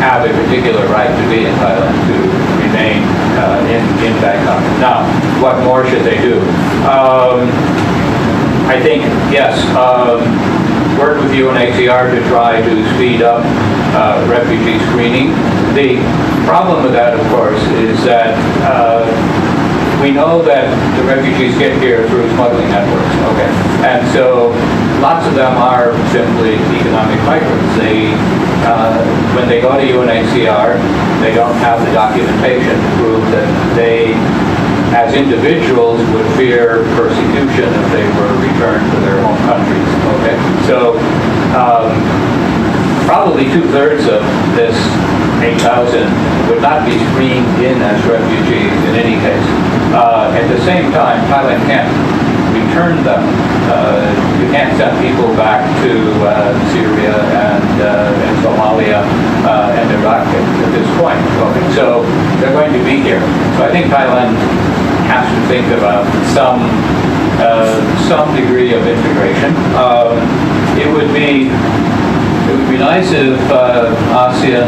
have a particular right to be in Thailand to remain in Bangkok. Now, what more should they do? I think, yes, work with UNHCR to try to speed up refugee screening. The problem with that, of course, is that we know that the refugees get here through smuggling networks, okay? And so lots of them are simply economic migrants. They, when they go to UNHCR, they don't have the documentation to prove that they, as individuals, would fear persecution if they were returned to their home countries, okay? So probably 2/3 of this 8,000 would not be screened in as refugees in any case. At the same time, Thailand can't return them. You can't send people back to Syria and Somalia and Iraq at this point. Okay. So they're going to be here. So I think Thailand has to think about some degree of integration. It would be nice if ASEAN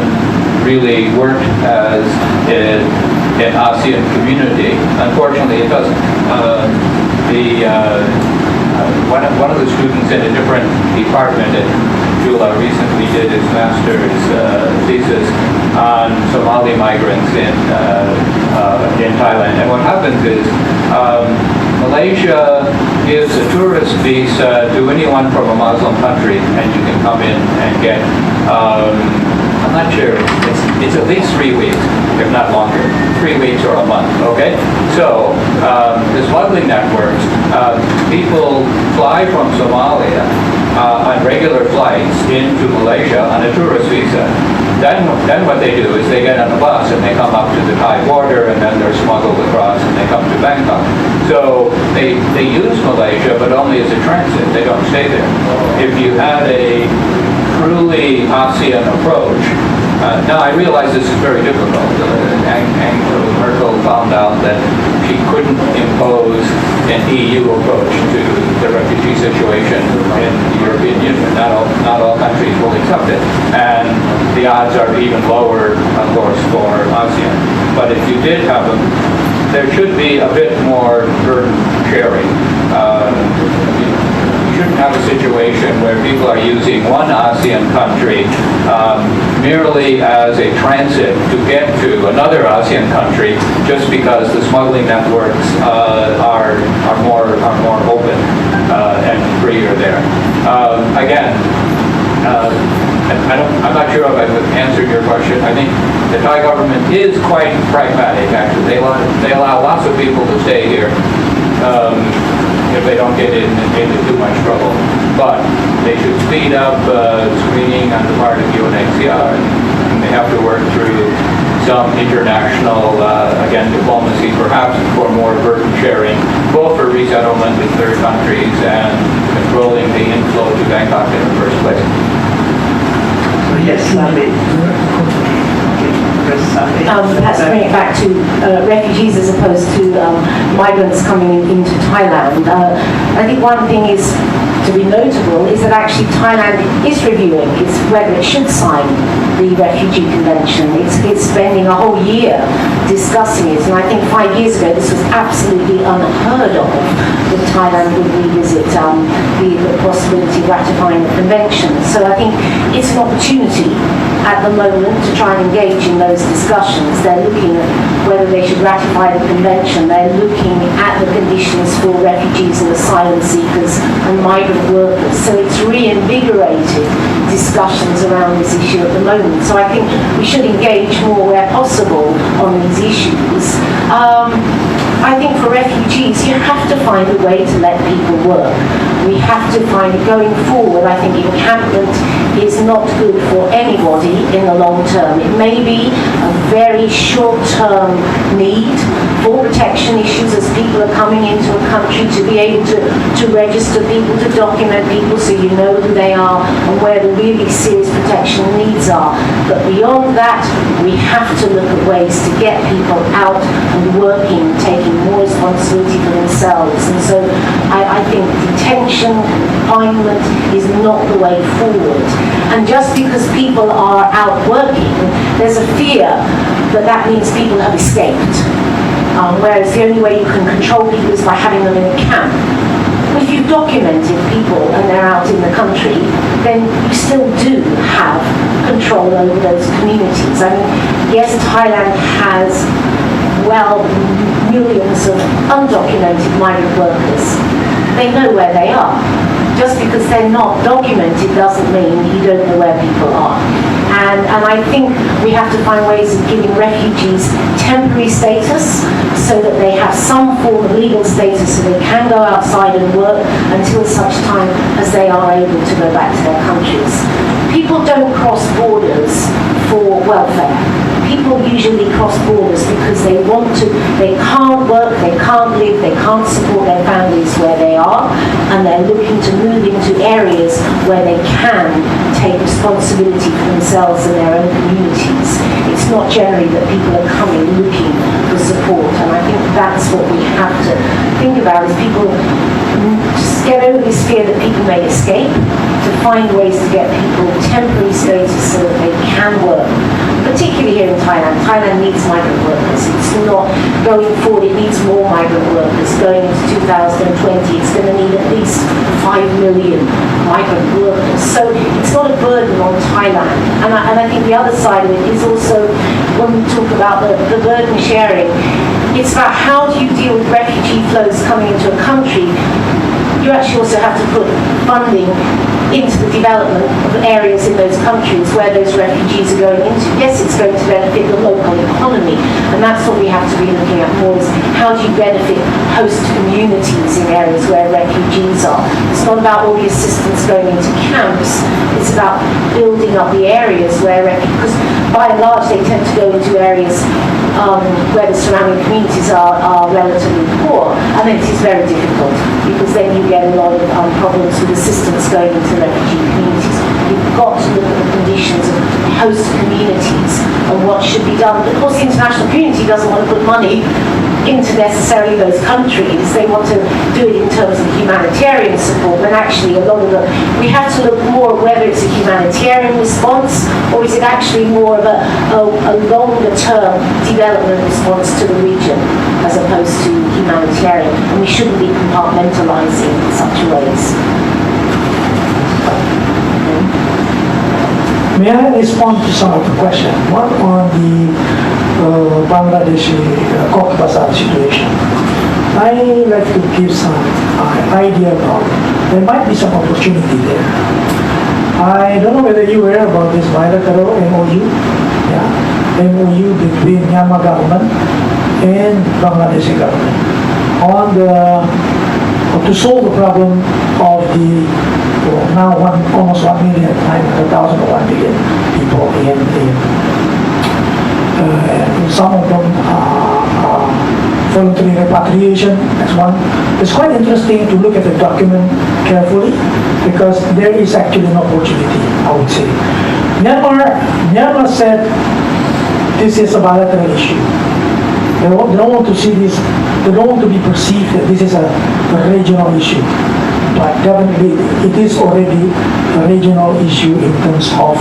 really worked as an ASEAN community. Unfortunately, it doesn't. One of the students in a different department at Jula recently did his master's thesis on Somali migrants in Thailand. And what happens is Malaysia gives a tourist visa to anyone from a Muslim country, and you can come in and get, I'm not sure, it's at least 3 weeks, if not longer, 3 weeks or a month, okay? So, the smuggling networks, people fly from Somalia on regular flights into Malaysia on a tourist visa. Then what they do is they get on a bus and they come up to the Thai border, and then they're smuggled across and they come to Bangkok. So they use Malaysia, but only as a transit. They don't stay there. If you had a truly ASEAN approach, now I realize this is very difficult. Angela Merkel found out that she couldn't impose an EU approach to the refugee situation in the European Union. Not all countries will accept it. And the odds are even lower, of course, for ASEAN. But if you did have them, there should be a bit more burden sharing. You shouldn't have a situation where people are using one ASEAN country merely as a transit to get to another ASEAN country just because the smuggling networks are more open and freer there. Again, I'm not sure if I've answered your question. I think the Thai government is quite pragmatic, actually. They allow lots of people to stay here if they don't get into too much trouble. But they should speed up screening on the part of UNHCR, and they have to work through some international, again, diplomacy, perhaps for more burden sharing, both for resettlement in third countries and controlling the inflow to Bangkok in the first place. Yes, Sally. Perhaps bring it back to refugees as opposed to migrants coming into Thailand. I think one thing is to be notable is that actually Thailand is reviewing whether it should sign the Refugee Convention. It's spending a whole year discussing it, and I think 5 years ago this was absolutely unheard of that Thailand would revisit the possibility of ratifying the convention. So I think it's an opportunity at the moment to try and engage in those discussions. They're looking at whether they should ratify the convention. They're looking at the conditions for refugees and asylum seekers and migrant workers. So it's reinvigorated discussions around this issue at the moment. So I think we should engage more where possible on these issues. I think for refugees, you have to find a way to let people work. We have to find it going forward. I think encampment is not good for anybody in the long term. It may be a very short-term need for protection issues as people are coming into a country, to be able to register people, to document people so you know who they are and where the really serious protection needs are. But beyond that, we have to look at ways to get people out and working, taking more responsibility for themselves. And so I think detention, confinement is not the way forward. And just because people are out working, there's a fear that that means people have escaped. Whereas the only way you can control people is by having them in a camp. If you've documented people and they're out in the country, then you still do have control over those communities. I mean, yes, Thailand has, well, millions of undocumented migrant workers. They know where they are. Just because they're not documented doesn't mean you don't know where people are. And I think we have to find ways of giving refugees temporary status so that they have some form of legal status so they can go outside and work until such time as they are able to go back to their countries. People don't cross borders for welfare. People usually cross borders because they can't work, they can't live, they can't support their families where they are, and they're looking to move into areas where they can take responsibility for themselves and their own communities. It's not generally that people are coming looking for support. And I think that's what we have to think about, is people just get over this fear that people may escape, to find ways to get people temporary status so that they can work. Particularly here in Thailand. Thailand needs migrant workers. It's not going forward, it needs more migrant workers. Going into 2020, it's going to need at least 5 million migrant workers. So it's not a burden on Thailand. And I think the other side of it is also, when we talk about the burden sharing, it's about how do you deal with refugee flows coming into a country. You actually also have to put funding into the development of areas in those countries where those refugees are going into. Yes, it's going to benefit the local economy, and that's what we have to be looking at more, is how do you benefit host communities in areas where refugees are. It's not about all the assistance going into camps, it's about building up the areas where refugees, because by and large they tend to go into areas where the surrounding communities are relatively poor, and then it is very difficult, because then you get a lot of problems with assistance going into refugee communities. You've got to look at the conditions of host communities and what should be done. Of course, the international community doesn't want to put money into necessarily those countries. They want to do it in terms of humanitarian support, but actually a lot of we have to look more at whether it's a humanitarian response or is it actually more of a longer term development response to the region as opposed to humanitarian, and we shouldn't be compartmentalizing in such ways. May I respond to some of the questions? One on the Bangladeshi Cox's Bazar situation. I like to give some idea about there might be some opportunity there. I don't know whether you aware about this bilateral MOU, MOU between Myanmar government and Bangladeshi government on to solve the problem of the now almost 1,900,000 or 1 million people some of them voluntary repatriation. That's one. It's quite interesting to look at the document carefully because there is actually an opportunity, I would say. Myanmar said this is a bilateral issue. They don't want to see this, they don't want to be perceived that this is a regional issue. But definitely it is already a regional issue in terms of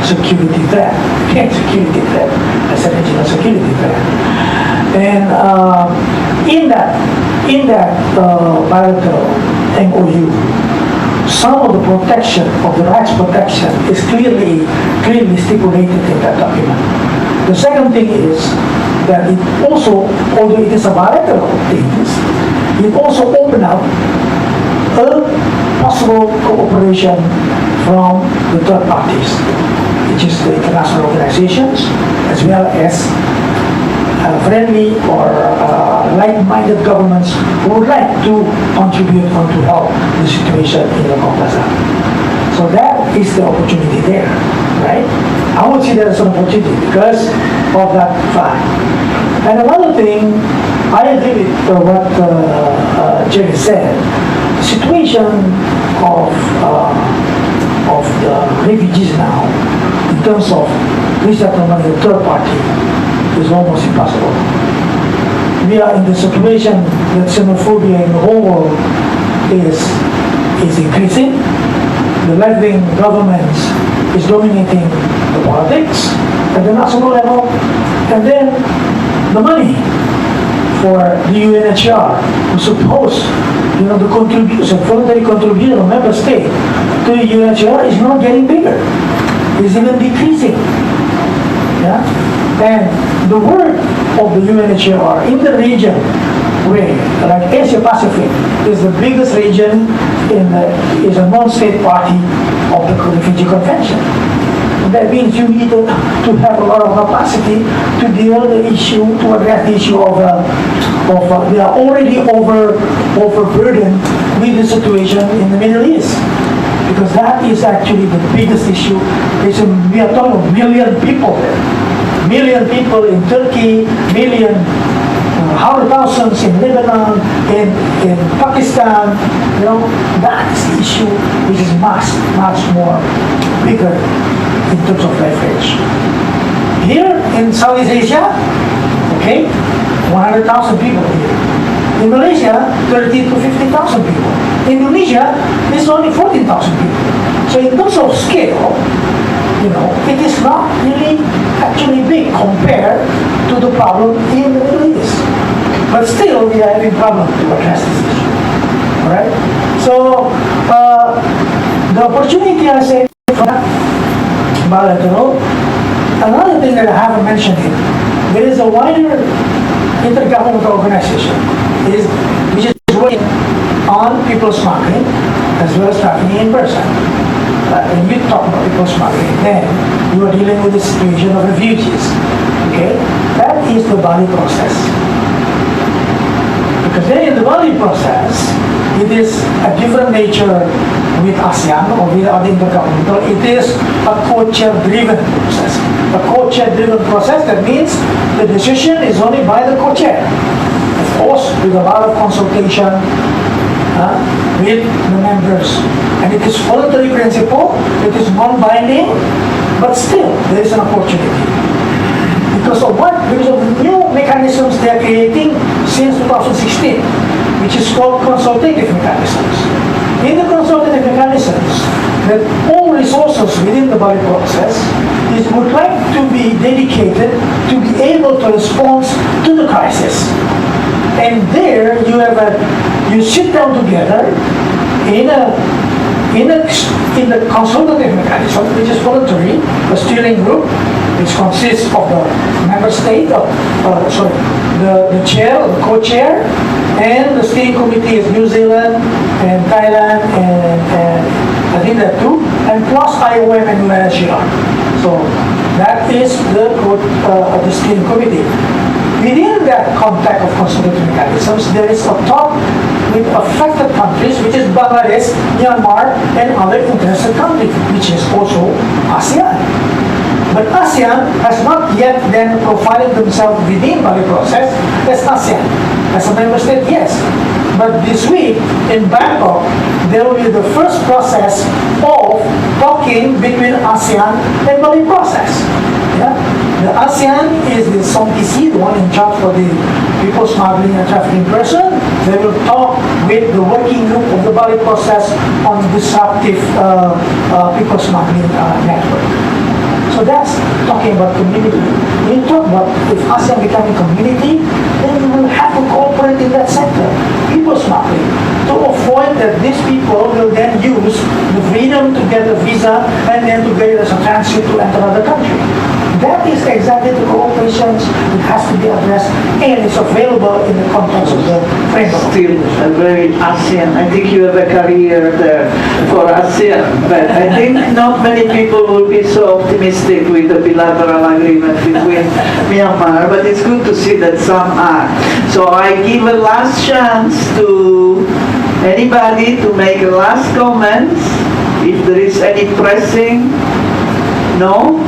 security threat. Security threat, as a regional security threat. And in that bilateral MOU, some of the protection, of the rights protection is clearly stipulated in that document. The second thing is that it also, although it is a bilateral thing, it also opened up a possible cooperation from the third parties, which is the international organizations, as well as friendly or like-minded governments who would like to contribute or to help the situation in the Cox's Bazar. So that is the opportunity there, right? I would see that as an opportunity because of that fact. And another thing, I agree with what Jerry said. The situation of the refugees now, in terms of resettlement in the third party, is almost impossible. We are in the situation that xenophobia in the whole world is increasing. The left-wing government is dominating the politics at the national level, and then the money for the UNHCR, who suppose, the contribution, voluntary contribution of member state to the UNHCR is not getting bigger. It's even decreasing. Yeah? And the work of the UNHCR in the region where, like Asia Pacific, is the biggest region is a non-state party of the Refugee Convention. That means you need to have a lot of capacity to deal with the issue, to address the issue of they are already overburdened with the situation in the Middle East. Because that is actually the biggest issue. We are talking about million people there. Million people in Turkey, hundred thousands in Lebanon, in Pakistan. That is the issue which is much more bigger in terms of leverage. Here in Southeast Asia, Okay? 100,000 people here. In Malaysia, 30 to 50,000 people. Indonesia is only 14,000 people. So in terms of scale, it is not really actually big compared to the problem in the Middle East. But still, we are having problem to address this issue. All right? So the opportunity I say for bilateral, another thing that I haven't mentioned here, there is a wider intergovernmental organization which is working on people smuggling as well as trafficking in person. When you talk about people smuggling, then you are dealing with the situation of refugees. Okay? That is the Bali process. Because then in the Bali process, it is a different nature with ASEAN or with other intergovernmental. It is a co-chair driven process. A co-chair driven process, that means the decision is only by the co-chair. Of course, with a lot of consultation with the members. And it is voluntary principle, it is non-binding, but still there is an opportunity. Because of what? Because of the new mechanisms they are creating since 2016, which is called consultative mechanisms. In the consultative mechanisms, that all resources within the Bali process would like to be dedicated to be able to respond to the crisis. And there you sit down together in the consultative mechanism, which is voluntary, a steering group, which consists of the member state, the chair, the co-chair, and the steering committee is New Zealand and Thailand and I think there are two, and plus IOM and UNHCR. So that is the steering committee. Within that context of consultative mechanisms, there is a talk with affected countries, which is Bangladesh, Myanmar, and other interested countries, which is also ASEAN. But ASEAN has not yet then profiled themselves within Bali process as ASEAN. As a member state, yes. But this week in Bangkok, there will be the first process of talking between ASEAN and Bali process. Yeah? The ASEAN is the SOMPC, the one in charge for the people smuggling and trafficking person. They will talk with the working group of the Bali process on disruptive people smuggling network. So that's talking about community. When you talk about if ASEAN becoming community, then we will have to cooperate in that sector. People smuggling. To avoid that these people will then use the freedom to get a visa and then to get it as a transit to enter another country. That is exactly the cooperation that has to be addressed and is available in the context of the framework. Still a very ASEAN. I think you have a career there for ASEAN, but I think not many people will be so optimistic with the bilateral agreement between Myanmar, but it's good to see that some are. So I give a last chance to anybody to make a last comment, if there is any pressing. No?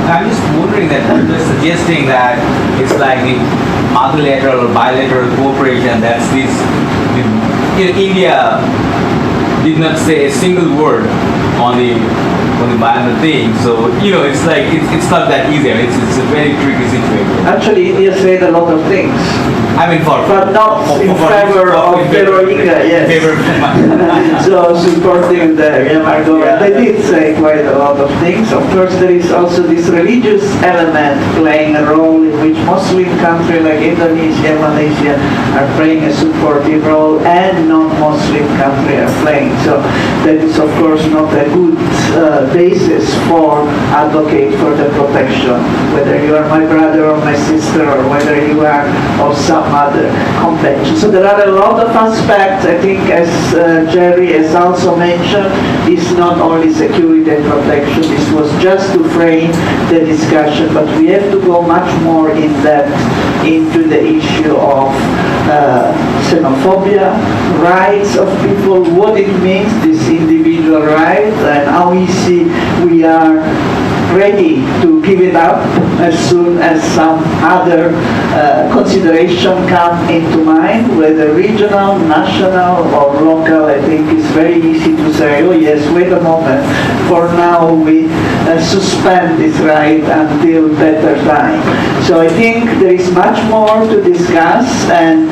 I'm just wondering that you're suggesting that it's like the multilateral or bilateral cooperation. That's this. India did not say a single word on the bilateral thing. So it's like it's not that easy. I mean, it's a very tricky situation. Actually, India said a lot of things. I mean, but not in favor of Veronica, yes. So supporting the Myanmar government. They did say quite a lot of things. Of course, there is also this religious element playing a role in which Muslim countries like Indonesia, Malaysia are playing a supportive role, and non-Muslim countries are playing. So that is, of course, not a good basis for advocate for the protection, whether you are my brother or my sister, or whether you are of some other convention. So there are a lot of aspects. I think, as Jerry has also mentioned, it's not only security and protection. This was just to frame the discussion, but we have to go much more in depth into the issue of xenophobia, rights of people, what it means, this individual right, and how easy we are ready to give it up as soon as some other consideration come into mind, whether regional, national, or local. I think it's very easy to say, oh yes, wait a moment, for now we suspend this right until better time. So I think there is much more to discuss, and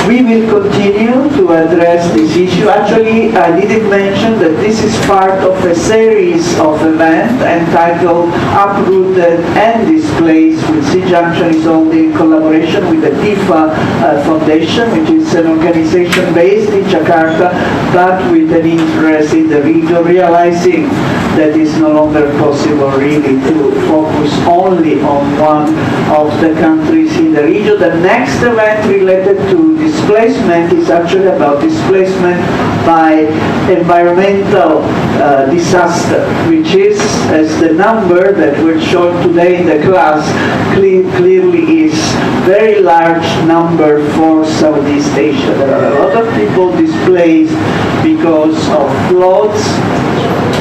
we will continue to address this issue. Actually, I didn't mention that this is part of a series of events entitled Uprooted and Displaced, which Junction is only in collaboration with the TIFA Foundation, which is an organization based in Jakarta, but with an interest in the region, realizing that it's no longer possible really to focus only on one of the countries in the region. The next event related to displacement is actually about displacement by environmental disaster, which is, as the number that we're shown today in the class clearly is very large number for Southeast Asia. There are a lot of people displaced because of floods.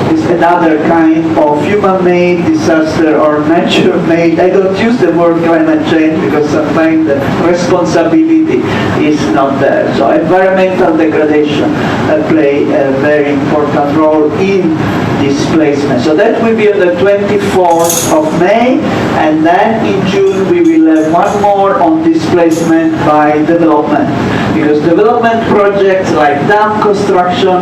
Is another kind of human-made disaster or nature-made. I don't use the word climate change because sometimes the responsibility is not there. So environmental degradation play a very important role in displacement. So that will be on the 24th of May, and then in June we will have one more on displacement by development. Because development projects like dam construction,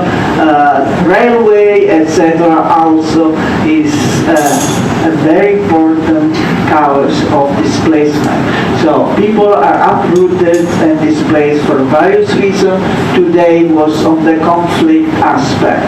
railway, etc., also is a very important cause of displacement. So people are uprooted and displaced for various reasons. Today was on the conflict aspect.